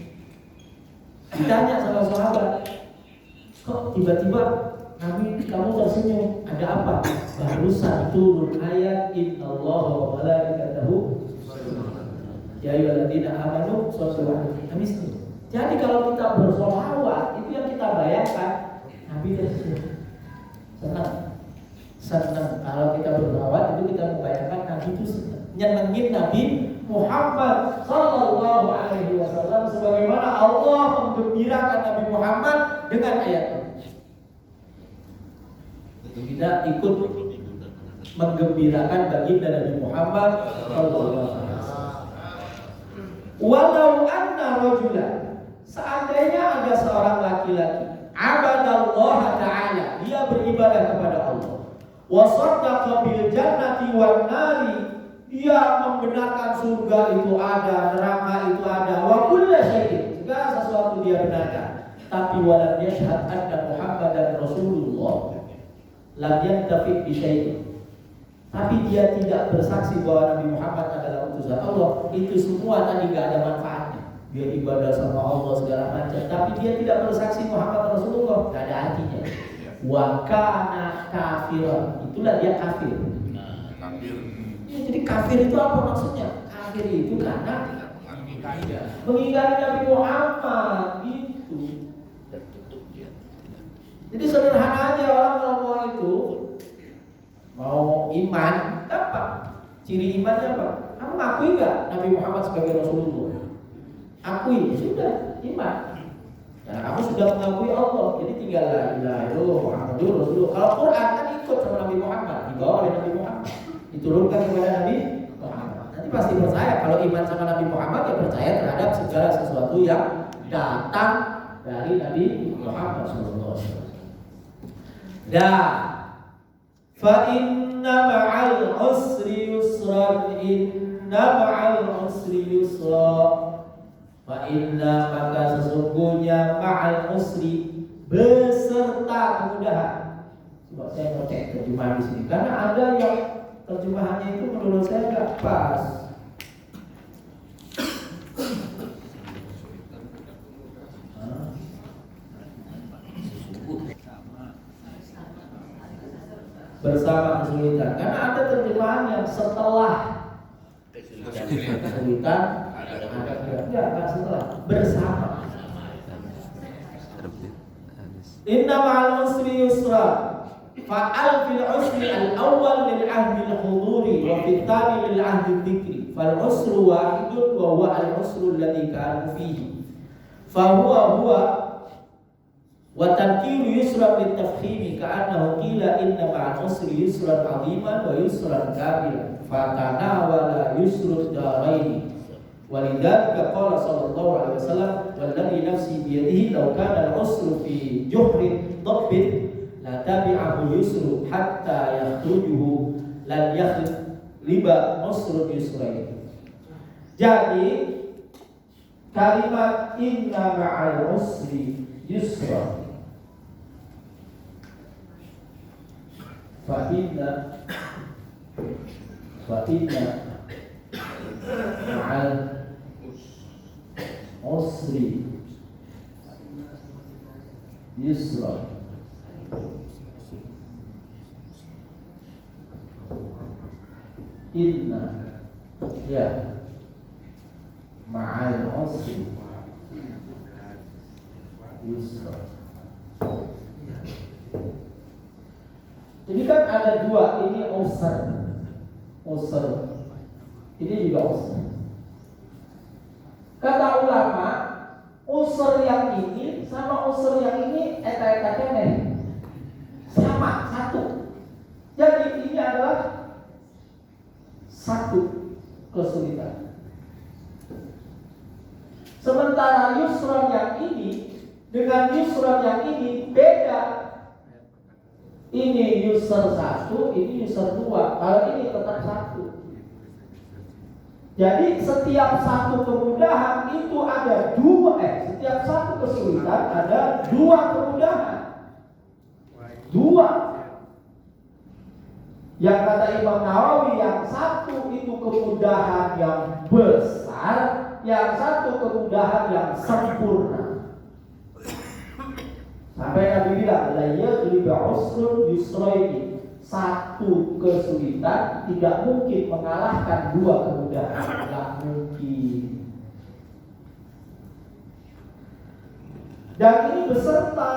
Ditanya sama sahabat, kok tiba-tiba Nabi kamu tersenyum, ada apa? Barusan turun ayat innallaha wa malaikatahu ya ayyuhalladzina amanu shollu 'alaihi wa sallimu. Jadi kalau kita bersolawat, itu yang kita bayangkan Nabi tersenyum. Senang. Kalau kita bersolawat itu kita membayangkan Nabi itu senang. Nyenengin Nabi Muhammad sallallahu alaihi wasallam sebagaimana Allah menggembirakan Nabi Muhammad dengan ayat ini. Kita ikut menggembirakan baginda Nabi Muhammad sallallahu alaihi wasallam. Walau anna rajulan, seandainya ada seorang laki-laki abadallah ta'ala, dia beribadah kepada Allah, wa saddaqa bil jannati wan nari, dia membenarkan surga itu ada, neraka itu ada, wa kullu syai'in, segala sesuatu dia benarkan, tapi walam yashhad anna Muhammadan Rasulullah lam yantafi bi syai'in, tapi dia tidak bersaksi bahwa Nabi Muhammad adalah utusan Allah, itu semua tadi gak ada manfaatnya. Dia ibadah sama Allah segala macam, tapi dia tidak bersaksi Muhammad Rasulullah, gak ada artinya. Wa kana kafiran, itulah dia kafir. Ya, jadi kafir itu apa maksudnya? Kafir itu karena mengingkari Nabi Muhammad gitu. Jadi sederhana aja orang ngomong itu. Mau iman, apa? Ciri imannya apa? Kamu ngakui nggak Nabi Muhammad sebagai Rasulullah? Akui, sudah iman. Karena kamu sudah mengakui Allah, jadi tinggal la ilaha illallah Muhammadur Rasulullah. Kalau Quran kan ikut sama Nabi Muhammad, dibawa oleh Nabi Muhammad, diturunkan kepada Nabi Muhammad. Nanti pasti percaya. Kalau iman sama Nabi Muhammad, ya percaya terhadap segala sesuatu yang datang dari Nabi Muhammad SAW. Dan fa inna ma'al usri yusran, inna ma'al usri yusra. Fa inna, maka sesungguhnya ma'al usri, beserta kemudahan. Coba saya mau cek terjemahan di sini karena ada yang terjemahannya itu menurut saya nggak pas. Bersama kesulitan, karena ada terjemahan yang setelah kesulitan, ada setelah, bersama. Inna ma'al usri yusra, fa'al fil usri al-awwal lil ahdi al-huduri wa fil thani lil ahdi al-dhikri, fal usru wahidun wa huwa al-usru alladhi kanu fihi, huwa wa tankiru yusran litafkhimi ka'annahu qila inna ma'al usri yusran 'aziman wa yusran kabiran fatanawala yusrud daraini walidzalika qala sallallahu alaihi wasallam walladzi nafsi biyadihi law kana al-usru fi juhrin dabbin la tabi'ahu yusru hatta yakhrujuhu lan yakhliba usrun yusrain. Jadi kalimat inna ma'al usri yusra fa inna ma'al usri yusra inna ya ma'al usri yusra. Ini kan ada dua, ini usr, ini juga usr. Kata ulama, usr yang ini sama usr yang ini eta-eta sama satu. Jadi ini adalah satu kesulitan. Sementara yusran yang ini dengan yusran yang ini beda. Ini user 1, ini user 2. Kalau ini tetap 1. Jadi setiap satu kemudahan itu ada dua. Setiap satu kesulitan ada dua kemudahan. Dua. Yang kata Imam Nawawi, yang satu itu kemudahan yang besar, yang satu kemudahan yang sempurna. Sampai Nabi bilang, la yaghlibu usrun yusraini. Satu kesulitan tidak mungkin mengalahkan dua kemudahan. Tidak mungkin. Dan ini beserta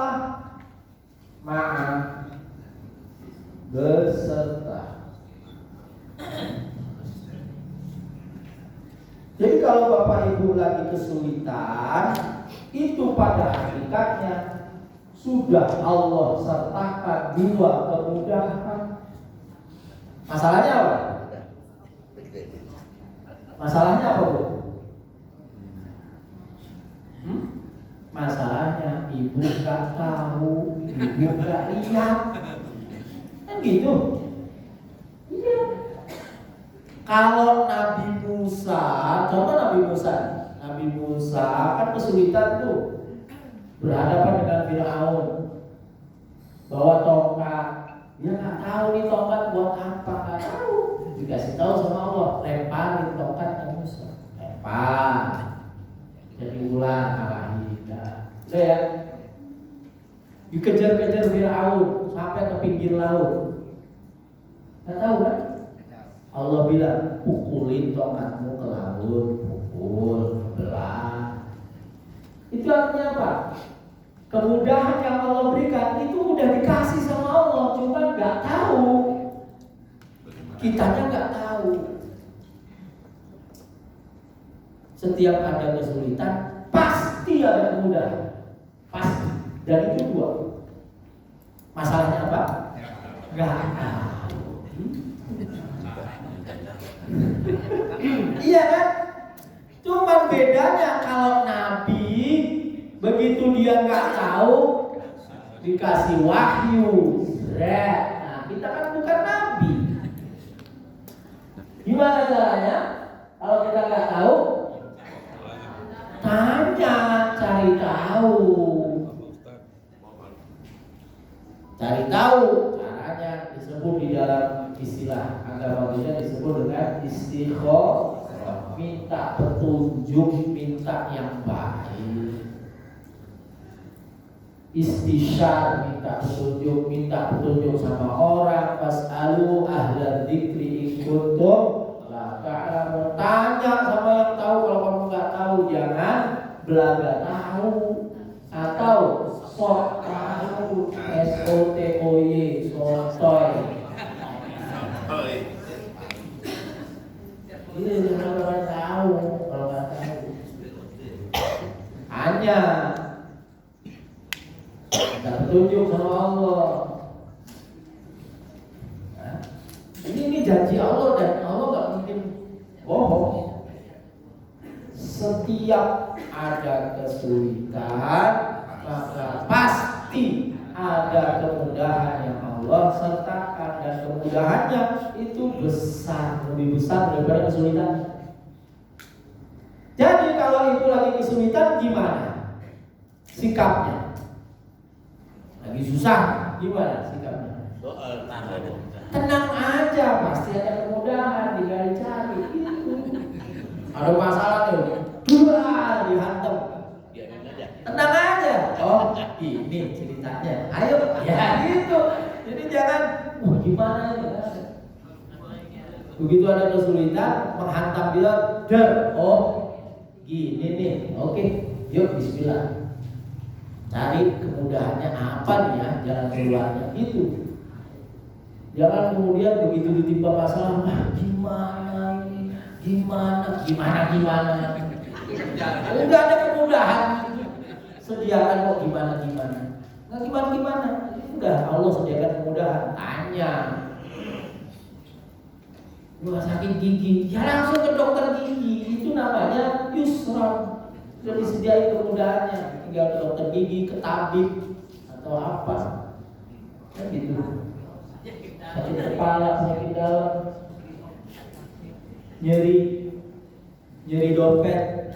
beserta. Jadi kalau Bapak Ibu lagi kesulitan, itu pada hakikatnya sudah Allah sertakan dua kemudahan. Masalahnya apa? Masalahnya apa, Bu? Masalahnya ibu gak tahu, ibu gak lihat. Kan gitu. Iya. Kalau Nabi Musa, contoh Nabi Musa kan kesulitan tuh. Berhadapan dengan Fir'aun, bawa tongkat, dia nggak tahu nih tongkat buat apa, nggak tahu. Dikasih tahu sama Allah, lemparin tongkat ke Musa, lempar, jadi ular kalahin, udah ya. Dikejar-kejar Fir'aun sampai ke pinggir laut, nggak tahu kan? Allah bilang, pukulin tongkatmu ke laut, pukul, belah. Itu artinya apa? Kemudahan yang Allah berikan itu udah dikasih sama Allah, cuma nggak tahu. Kitanya nggak tahu. Setiap ada kesulitan, pasti ada kemudahan, pasti. Dan itu dua. Masalahnya apa? Nggak tahu. Iya kan? Cuman bedanya kalau Nabi begitu dia nggak tahu dikasih wahyu, nah kita kan bukan Nabi. Gimana caranya? Kalau kita nggak tahu, tanya, cari tahu. Cari tahu caranya disebut di dalam istilah agama kita disebut dengan istikharah, minta petunjuk, minta yang baik. Istisyar, minta petunjuk sama orang. Fas'alu ahla dzikri in kuntum la ta'lamun. Tanya sama yang tahu. Kalau kamu nggak tahu, jangan belaga tahu atau sok tahu. SOTOY, sotoy. Ini orang tahu kalau nggak tahu. Tanya. Minta petunjuk sama Allah. Nah, ini janji Allah dan Allah nggak mungkin bohong. Setiap ada kesulitan, maka pasti ada kemudahan yang Allah sertakan, dan kemudahannya itu besar, lebih besar daripada kesulitan. Jadi kalau itu lagi kesulitan, gimana sikapnya? Lagi susah, gimana sikapnya? Tenang aja, pasti ada kemudahan, tinggal cari. Ada masalah tuh, dihantam. Tenang aja. Oh, ini ceritanya. Ayo, ya gitu. Jadi jangan, gimana ya? Begitu ada kesulitan, menghantam dia, oh, gini nih. Oke, yuk bismillah. Cari kemudahannya apa nih ya, jalan keluarnya itu. Jangan kemudian begitu ditimpa masalah, gimana ini? Gimana? Udah ada kemudahan. Sediakan kok gimana? Nggak gimana? Udah Allah sediakan kemudahan. Tanya. Lu sakit gigi, ya langsung ke dokter gigi. Itu namanya yusron. Sudah disediakan kemudahannya. Tinggal ke dokter gigi, ke tabib atau apa. Kan gitu. Sakit kepala, sakit dalam, nyeri dompet.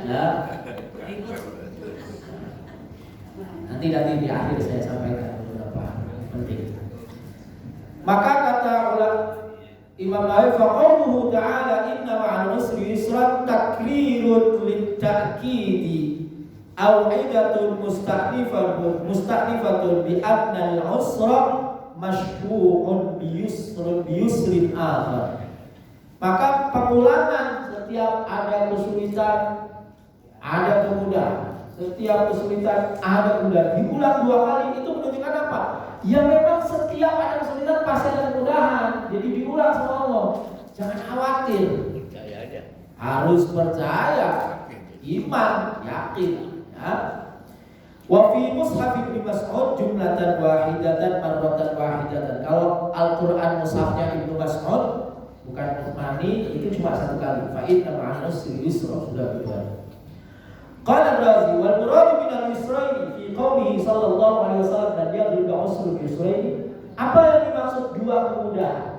Ya. Nanti di akhir saya sampaikan beberapa penting. Maka kata Imam Nawawi, faqauluhu ta'ala inna ma'al usri yusran takrirun lit-ta'kidi au'idatun musta'nifatun bi anna al-usra mashbu'un bi yusrin akhar. Maka pengulangan setiap ada kesulitan ada kemudahan, setiap kesulitan ada kemudahan, diulang 2 kali, itu menunjukkan apa? Ya memang setiap ada kesulitan pasti ada kemudahan. Jadi diulang sama Allah. Jangan khawatir, percaya aja. Harus percaya, iman, yakin. Ya. Wa fi mushaf Ibnu Mas'ud jumlatan wahidatan marratan wahidatan. Kalau Al-Qur'an mushafnya Ibnu Mas'ud bukan Utsmani, itu cuma 1 kali. Fa inna ma'al usri yusra, sudah betul. Qala Razi wal murad min al-yusraini fi qaulihi sallallahu alaihi wasallam dan dia juga usrul yusraini. Apa yang dimaksud 2 kemudahan?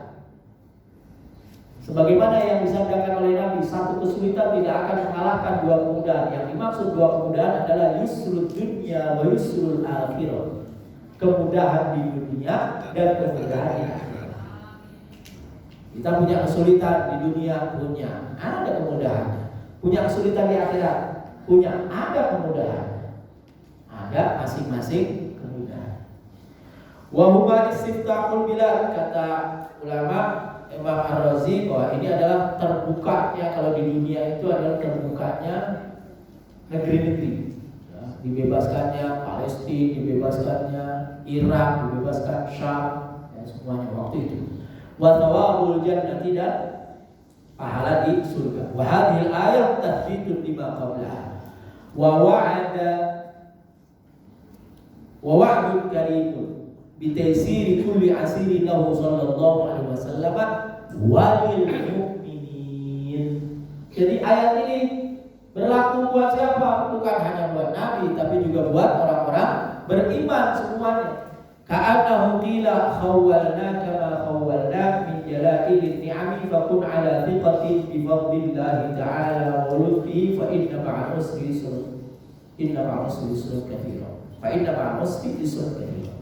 Sebagaimana yang disabdakan oleh Nabi, 1 kesulitan tidak akan mengalahkan 2 kemudahan. Yang dimaksud 2 kemudahan adalah yusrul dunya wa yusrul akhirah. Kemudahan di dunia dan kemudahan di akhirat. Kita punya kesulitan di dunia, ada kemudahannya. Punya kesulitan di akhirat, ada kemudahan. Ada masing-masing kemudahan. Wa huwa istiftahul bilad, kata ulama Imam Ar-Razi bahwa ini adalah terbukanya, kalau di dunia itu adalah terbukanya negeri-negeri. Ya, dibebaskannya Palestina, dibebaskannya Irak, dibebaskan Syam, ya, semuanya waktu itu. Wa thawabul jannati, dan pahala di surga. Wa hadhil ayat tahdidun lima qablaha. Wa wa'dun karimun bitaysiri kulli asirin lahu sallallahu alaihi wasallam walil mu'minin. Jadi ayat ini berlaku buat siapa? Bukan hanya buat Nabi, tapi juga buat orang-orang beriman semuanya. Ka'annahu qila khawwalnaka ma khawwalnak min jala'il ni'ami fakun ala thiqatin bi fadlillahi ta'ala wa lutfi fa inna ma'al usri yusra. Inna ma'al usri yusra katsira. Fa inna ma'al usri yusra katsira.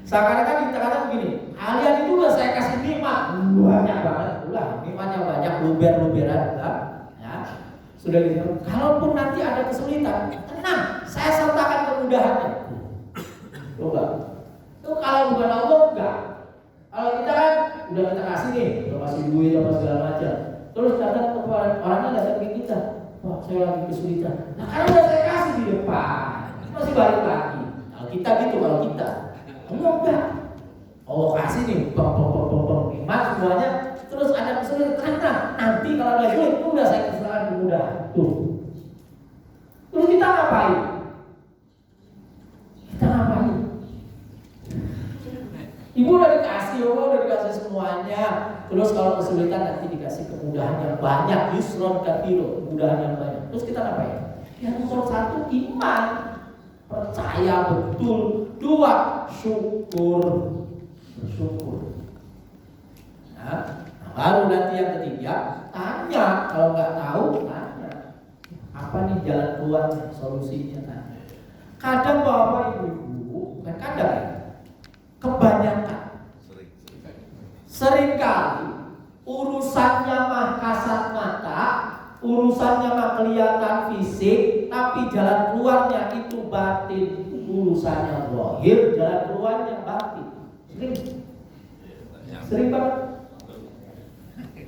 Seakan-akan dikatakan begini, kalian itu udah saya kasih nikmat banyak banget, nikmatnya banyak, luber-luberan, ya. Sudah gitu. Kalaupun nanti ada kesulitan, tenang, saya sertakan kemudahannya. Coba. Itu kalau bukan Allah enggak. Kalau kita kan udah kita kasih nih, udah kasih duit apa segala macam. Terus datang orangnya datang ke kita, wah saya lagi kesulitan. Nah kalau udah saya kasih di depan, masih balik lagi. Kalau kita gitu, kalau kita enggak. Allah kasih nih, nikmat semuanya, terus ada kesulitan, karena nanti kalau ada sulit, udah saya kesalahan kemudahan. Tuh. Terus kita ngapain? Kita ngapain? Ibu udah dikasih, Allah udah dikasih semuanya. Terus kalau kesulitan nanti dikasih kemudahan yang banyak, yusron katsiro, kemudahan yang banyak. Terus kita ngapain? Yang nomor satu iman, percaya betul. Dua, syukur, bersyukur. Nah, baru nanti yang ketiga, tanya. Kalau nggak tahu, tanya. Apa nih jalan keluar, solusinya? Tanya. Kadang bapak ibu, bukan kadang ya, kebanyakan, seringkali urusannya mah kasat mata, urusannya mah kelihatan fisik, tapi jalan keluarnya itu batin. Urusannya zahir, jalan keluarnya batin. Sering banget.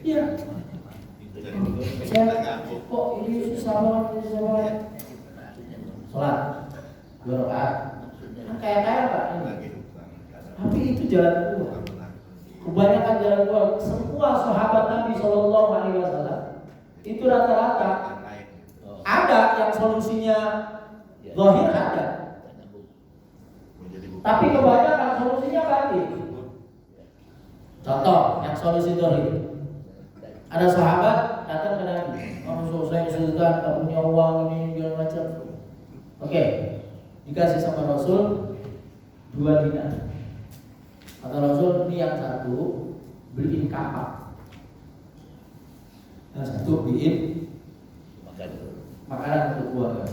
Iya. Saya kok ini susah banget. Sholat 2 rakaat. Kayak Pak. Tapi itu jalan keluar. Kebanyakan jalan keluar. Semua sahabat Nabi Shallallahu Alaihi Wasallam itu rata-rata ada yang solusinya zahir ada. Tapi kebanyakan solusinya batin. Contoh yang solusi zahir. Ada sahabat datang ke Nabi, saya kesulitan, tak punya uang ini segala macam. Oke, dikasih sama Rasul 2 dinar. Kata Rasul, ini yang satu beliin kapak, yang satu beliin makanan untuk keluarga.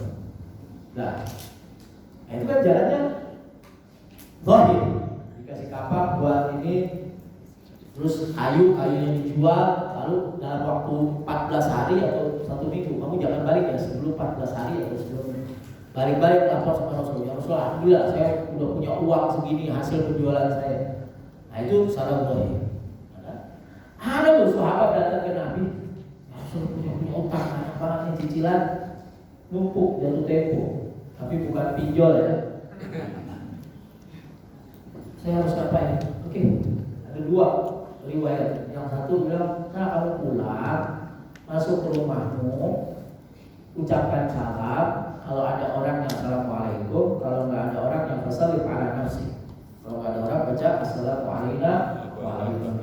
Nah, itu kan jalannya zahir. Dikasih kapak buat ini. Terus kayunya dijual, lalu dalam waktu 14 hari atau 1 minggu, kamu jangan balik ya sebelum 14 hari atau sebelum balik lapor sama Rasul. Ya Rasul, alhamdulillah saya udah punya uang segini hasil penjualan saya. Nah itu salah zahir. Ada tuh sahabat datang ke Nabi, Rasul punya utang, banyak cicilan, numpuk jatuh tempo, tapi bukan pinjol ya. Saya harus ngapain? Oke, ada 2 riwayat. Yang satu bilang, nah kamu pulang, masuk ke rumahmu, ucapkan salam. Kalau ada orang yang assalamualaikum, kalau nggak ada orang yang fasallim ala nafsi. Kalau nggak ada orang baca assalamualaikum.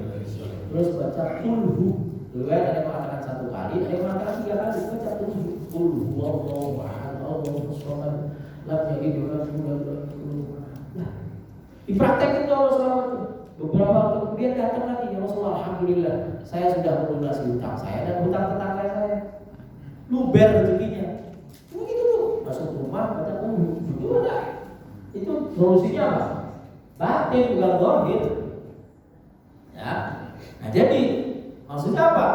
Terus baca kulhu. Riwayat ada yang mengatakan 1 kali, ada yang mengatakan 3 kali. Baca kulhu, Allahu ahad, Allahu samad, lam yalid wa lam yulad. Nah, dipraktekin tuh Rasulullah itu. Beberapa waktu kemudian datang lagi, ya Rasulullah, alhamdulillah saya sudah melunasi hutang saya dan hutang tetangga saya. Luber rezekinya. Begitu tuh, masuk rumah baca kulhu. Itu solusinya apa? Batin bukan zahir. Ya. Nah, jadi maksudnya apa?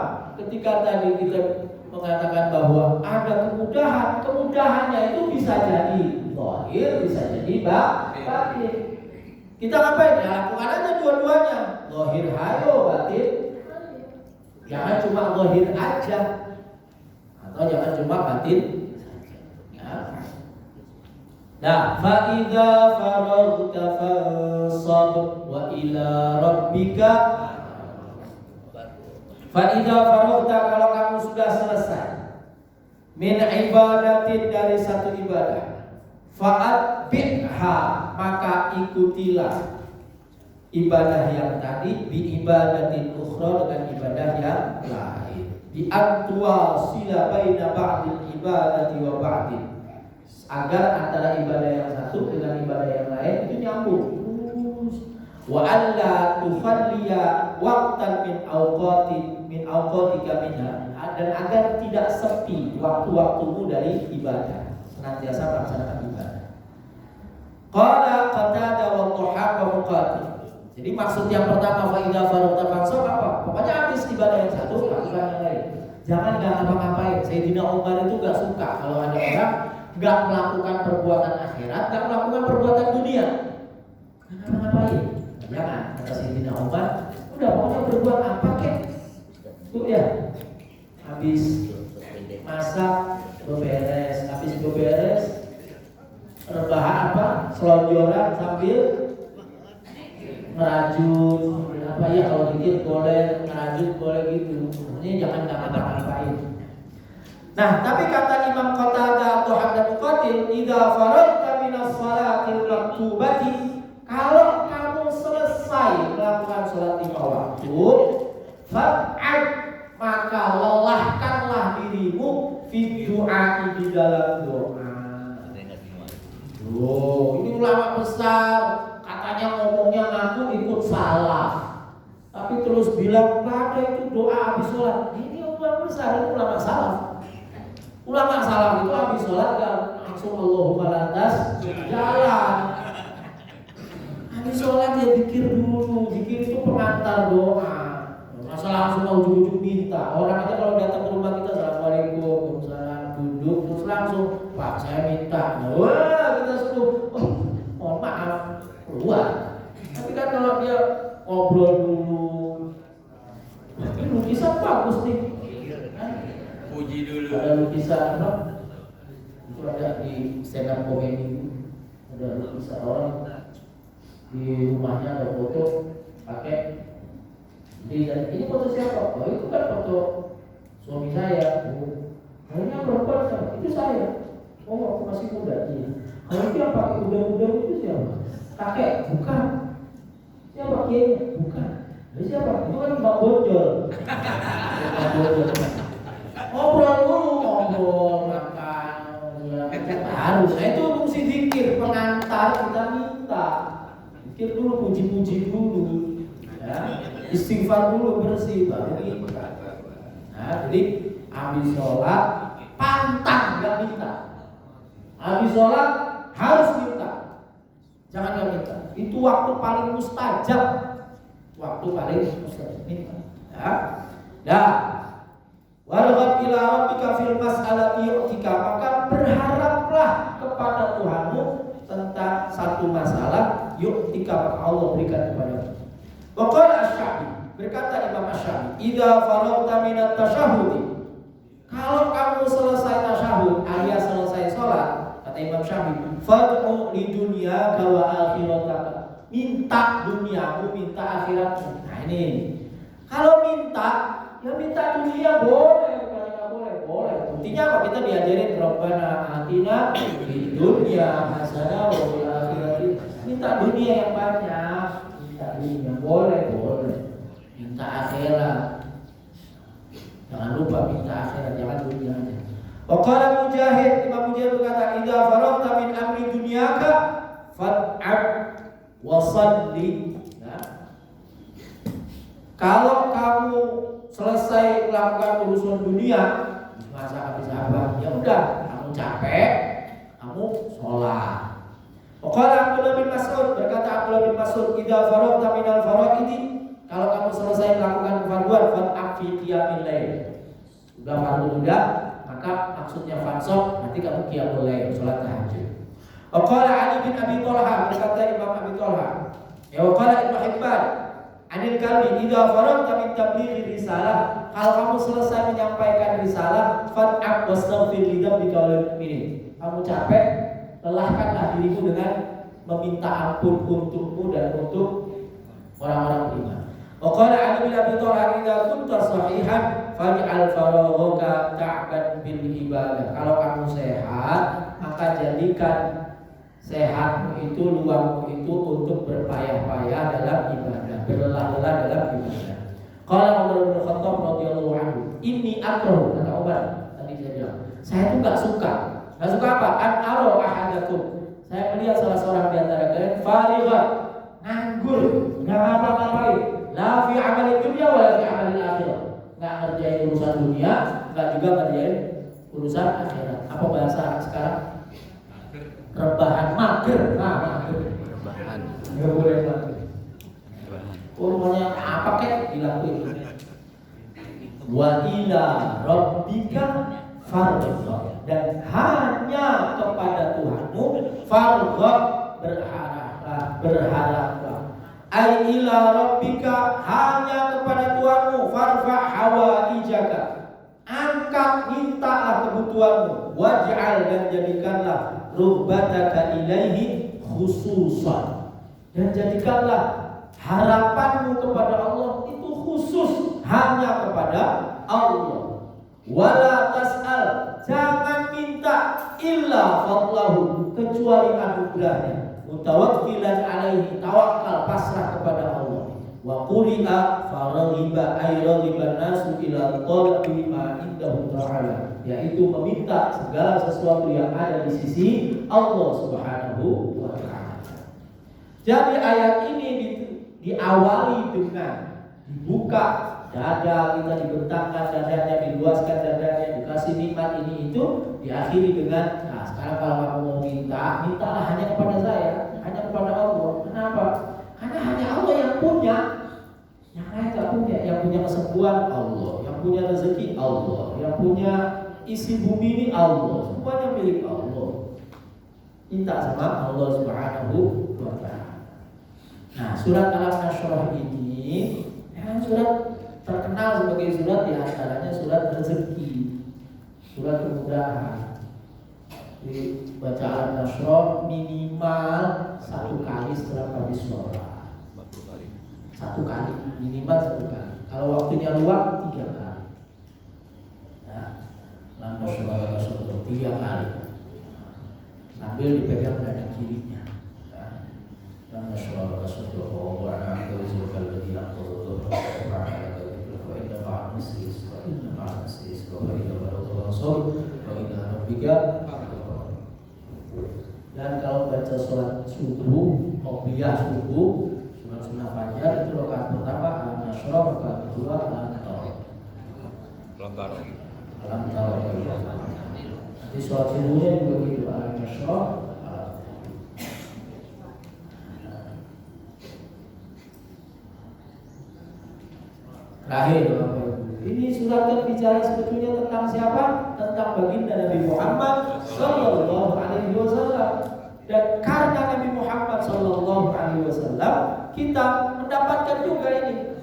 Ketika tadi kita mengatakan bahwa ada kemudahannya itu bisa jadi zahir, bisa jadi batin. Kita ngapain? Ya lakukan aja dua-duanya. Zahir hayo, batin. Jangan cuma zahir aja. Atau jangan cuma batin. Ya. Nah, fa idza faraghta fansab wa ila rabbika. Fa idza faraghta, kalau kamu sudah selesai min ibadatin, dari satu ibadah, fa'atbi'ha, maka ikutilah ibadah yang tadi bi ibadatin ukhra, dengan ibadah yang lain. Bi atwa sila baina ba'dil ibadati wa ba'din, agar antara ibadah yang satu dengan ibadah yang lain itu nyambung. Wa alla tufalliya waqtan min awqatika minha, dan agar tidak sepi waktu-waktumu dari ibadah, senantiasa melaksanakan ibadah. Qala Qatadah wa Dhahhak wa Muqatil. Jadi maksud yang pertama fa idza faraghta fansab apa? Pokoknya habis ibadah yang satu lakukan yang lain. Jangan enggak ngapa-ngapain. Sayyidina Umar itu enggak suka kalau ada orang enggak melakukan perbuatan akhirat, enggak melakukan perbuatan dunia. Ngapain? Jangan, kata Sayyidina Umar, udah pokoknya berbuat apa kek? Tuh ya. Habis masak beberes, habis beberes rebahan apa? Selonjoran sambil merajut, Apa ya kalau dikit boleh, ngerajut boleh gitu. Ini jangan ngapain. Nah, tapi kata Imam Qatadah atau Hamdan Muqatil, idza faragta minas shalatil maktubati, kalau kamu selesai melakukan salat lima waktu, fa'ad, maka lelahkanlah dirimu fi du'a, di dalam doa. Loh, ini ulama besar, katanya ngomongnya ngaku ikut salah, tapi terus bilang pada itu doa habis sholat. Ini ulama besar, ini ulama salaf. Ulama salaf itu habis sholat gak langsung Allahumma lantas jalan. Habis sholat ya zikir dulu, zikir itu pengantar doa. Masa langsung mau ujung-ujung minta. Orang aja kalau datang ke rumah kita, assalamualaikum, salam, duduk terus langsung, Pak saya minta. Wah kita suruh, oh mohon maaf, keluar. Tapi kan kalau dia ngobrol dulu, ini lukisan bagus nih. Puji dulu. Ada lukisan apa? Itu ada di stand up comedy. Ada lukisan orang di rumahnya ada foto pakai. Ini foto siapa? Oh itu kan foto suami saya. Oh ini perempuan siapa? Itu saya. Oh aku masih muda sih. Kalau dia pakai muda-muda itu siapa? Kakek? Bukan. Siapa kiainya? Bukan. Jadi siapa? Itu kan Mbak Bonjol. Ngobrol dulu, ngobrol, makan, harus. Nah itu fungsi zikir, pengantar kita minta. Zikir dulu, puji-puji dulu, ya. Istighfar dulu bersih, baru minta. Nah jadi habis sholat pantang gak minta. Habis sholat harus minta. Jangan gak minta. Itu waktu paling mustajab. Waktu paling mustajab minta. Ya. Dah. Warghab ila rabbika fil mas'alati yu'tika, maka berharaplah kepada Tuhanmu tentang satu masalah, yu'tika, Allah berikan kepadamu. Wa qala Asy-Syafi'i, berkata Imam Asy-Syafi'i, idza faragta minat tasyahhud, kalau kamu selesai tasyahud alias selesai sholat, kata Imam Syafi'i, fad'u li dunyaka wa akhirataka, minta duniamu, minta akhiratmu. Nah ini kalau minta, ya minta dunia boleh, bukan nggak boleh, boleh. Buktinya apa? Kita diajarin Rabbana atina fid dunya hasanah wa fil akhirati. Minta dunia yang banyak, minta dunia boleh, boleh. Minta akhirat. Jangan lupa minta akhirat, jangan dunia aja. Waqala Mujahid, Imam Mujahid berkata, idza faragta min amri dunyaka fad'ab wa shalli. Kalau kamu selesai melakukan urusan dunia, masa habis apa? Ya udah, kamu capek, kamu sholat. Qala Abdullah bin Mas'ud, berkata Abdullah bin Mas'ud, idza faragta minal faraidi, kalau kamu selesai melakukan farduan, fad'ab fi qiyamil lail. Sudah fardu udah, maka maksudnya fansok, nanti kamu qiyamul lail, sholat tahajud. Qala Ali bin Abi Thalhah, berkata Imam Abi Thalhah, ya qala Ibnu Hibban, Anil Kalbi, idza faragta min tablighi risalah, kalau kamu selesai menyampaikan risalah, fad'ab wastaghfir li dzambika wal mu'minin. Kamu capek, lelahkanlah dirimu dengan meminta ampun untukmu dan untuk orang-orang beriman. Wa qala Ali bin Abi Thalib, idza kunta sahihan faj'al faraghaka ta'ban bil ibadah. Kalau kamu sehat, maka jadikan sehatmu itu, luangmu itu untuk berpayah-payah dalam ibadah, berlelah-lelah dalam ibadah. Qala Umar bin Khattab radhiyallahu anhu, inni akrahu, kata Umar tadi saya bilang, saya tuh enggak suka apa? An aro ahadakum, saya melihat salah seorang di antara kalian farighan, nganggur, enggak ngapa-ngapain, la fi amali dunya wa la fi amali akhirah, enggak ngerjain urusan dunia, enggak juga ngerjain urusan akhirat. Apa bahasa sekarang? Rebahan, mager, mager. Rebahan. Enggak boleh mager. Umumnya apa kek dilakuin. Wa ila rabbika farghab, dan hanya kepada Tuhanmu farghab, berharaplah. Ai ila rabbika, hanya kepada Tuhanmu, farfa hawaijaka, angkat mintalah kebutuhanmu, waj'al, dan jadikanlah rubbataka ilaihi khususan, dan jadikanlah harapanmu kepada Allah itu khusus hanya kepada Allah. Wala tas'al, jangan minta illa fadlahu, kecuali anugerahnya. Mutawakkilan alaihi, tawakal, pasrah kepada Allah. Wa quri'a faraghiba ay raghiban nasu ila talabi ma indahu ta'ala, yaitu meminta segala sesuatu yang ada di sisi Allah Subhanahu wa ta'ala. Jadi ayat ini diawali dengan dibuka dada kita, dibentangkan dadanya, diluaskan dadanya, dikasih nikmat ini itu, diakhiri dengan nah sekarang kalau kamu mau minta, mintalah hanya kepada saya, hanya kepada Allah. Kenapa? Karena hanya Allah yang punya, yang lain nggak punya. Yang punya kesembuhan Allah, yang punya rezeki Allah, yang punya isi bumi ini Allah, semuanya milik Allah. Minta sama Allah Subhanahu wa ta'ala. Nah, surat Al-Nashrah ini surat terkenal sebagai surat di antaranya surat rezeki, surat kemudahan. Dibaca Al-Nashrah minimal 1 kali setelah habis sholat. 1 kali, minimal 1 kali. Kalau waktunya luang 3 kali. Nah, Al-Nashrah 3 kali. Sambil dipegang dada kirinya. Al-Nashrah wa a'udzu bika min dan kalau baca sholat subuh, qobliyah subuh, sholat sunnah fajar itu rakaat pertama Al-Nashrah, rakaat kedua Al-Taro. Nanti sholat subuhnya juga gitu, Al-Nashrah. Terakhir, ini surat yang bicara sebetulnya tentang siapa? Tentang baginda Nabi Muhammad Sallallahu Alaihi Wasallam. Dan karena Nabi Muhammad Sallallahu Alaihi Wasallam, kita mendapatkan juga ini.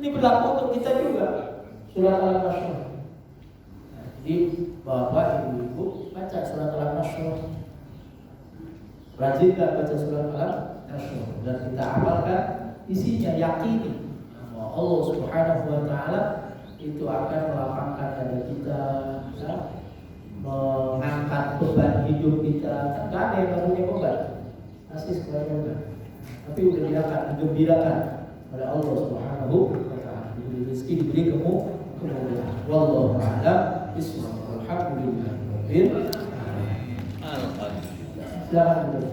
Ini berlaku untuk kita juga. Surat Al-Nashrah. Jadi bapak, ibu-ibu baca surat Al-Nashrah. Rajinkan baca surat Al-Nashrah dan kita amalkan isinya, yakini Allah Subhanahu wa ta'ala itu akan melapangkan dada kita, ya, mengangkat beban hidup kita. Kan gak ada yang punya beban, pasti semuanya beban, tapi udah digembirakan oleh Allah Subhanahu wa ta'ala, diberi rezeki, diberi kemudahan. Wallahu a'lam bishawab. Alhamdulillah. Silakan.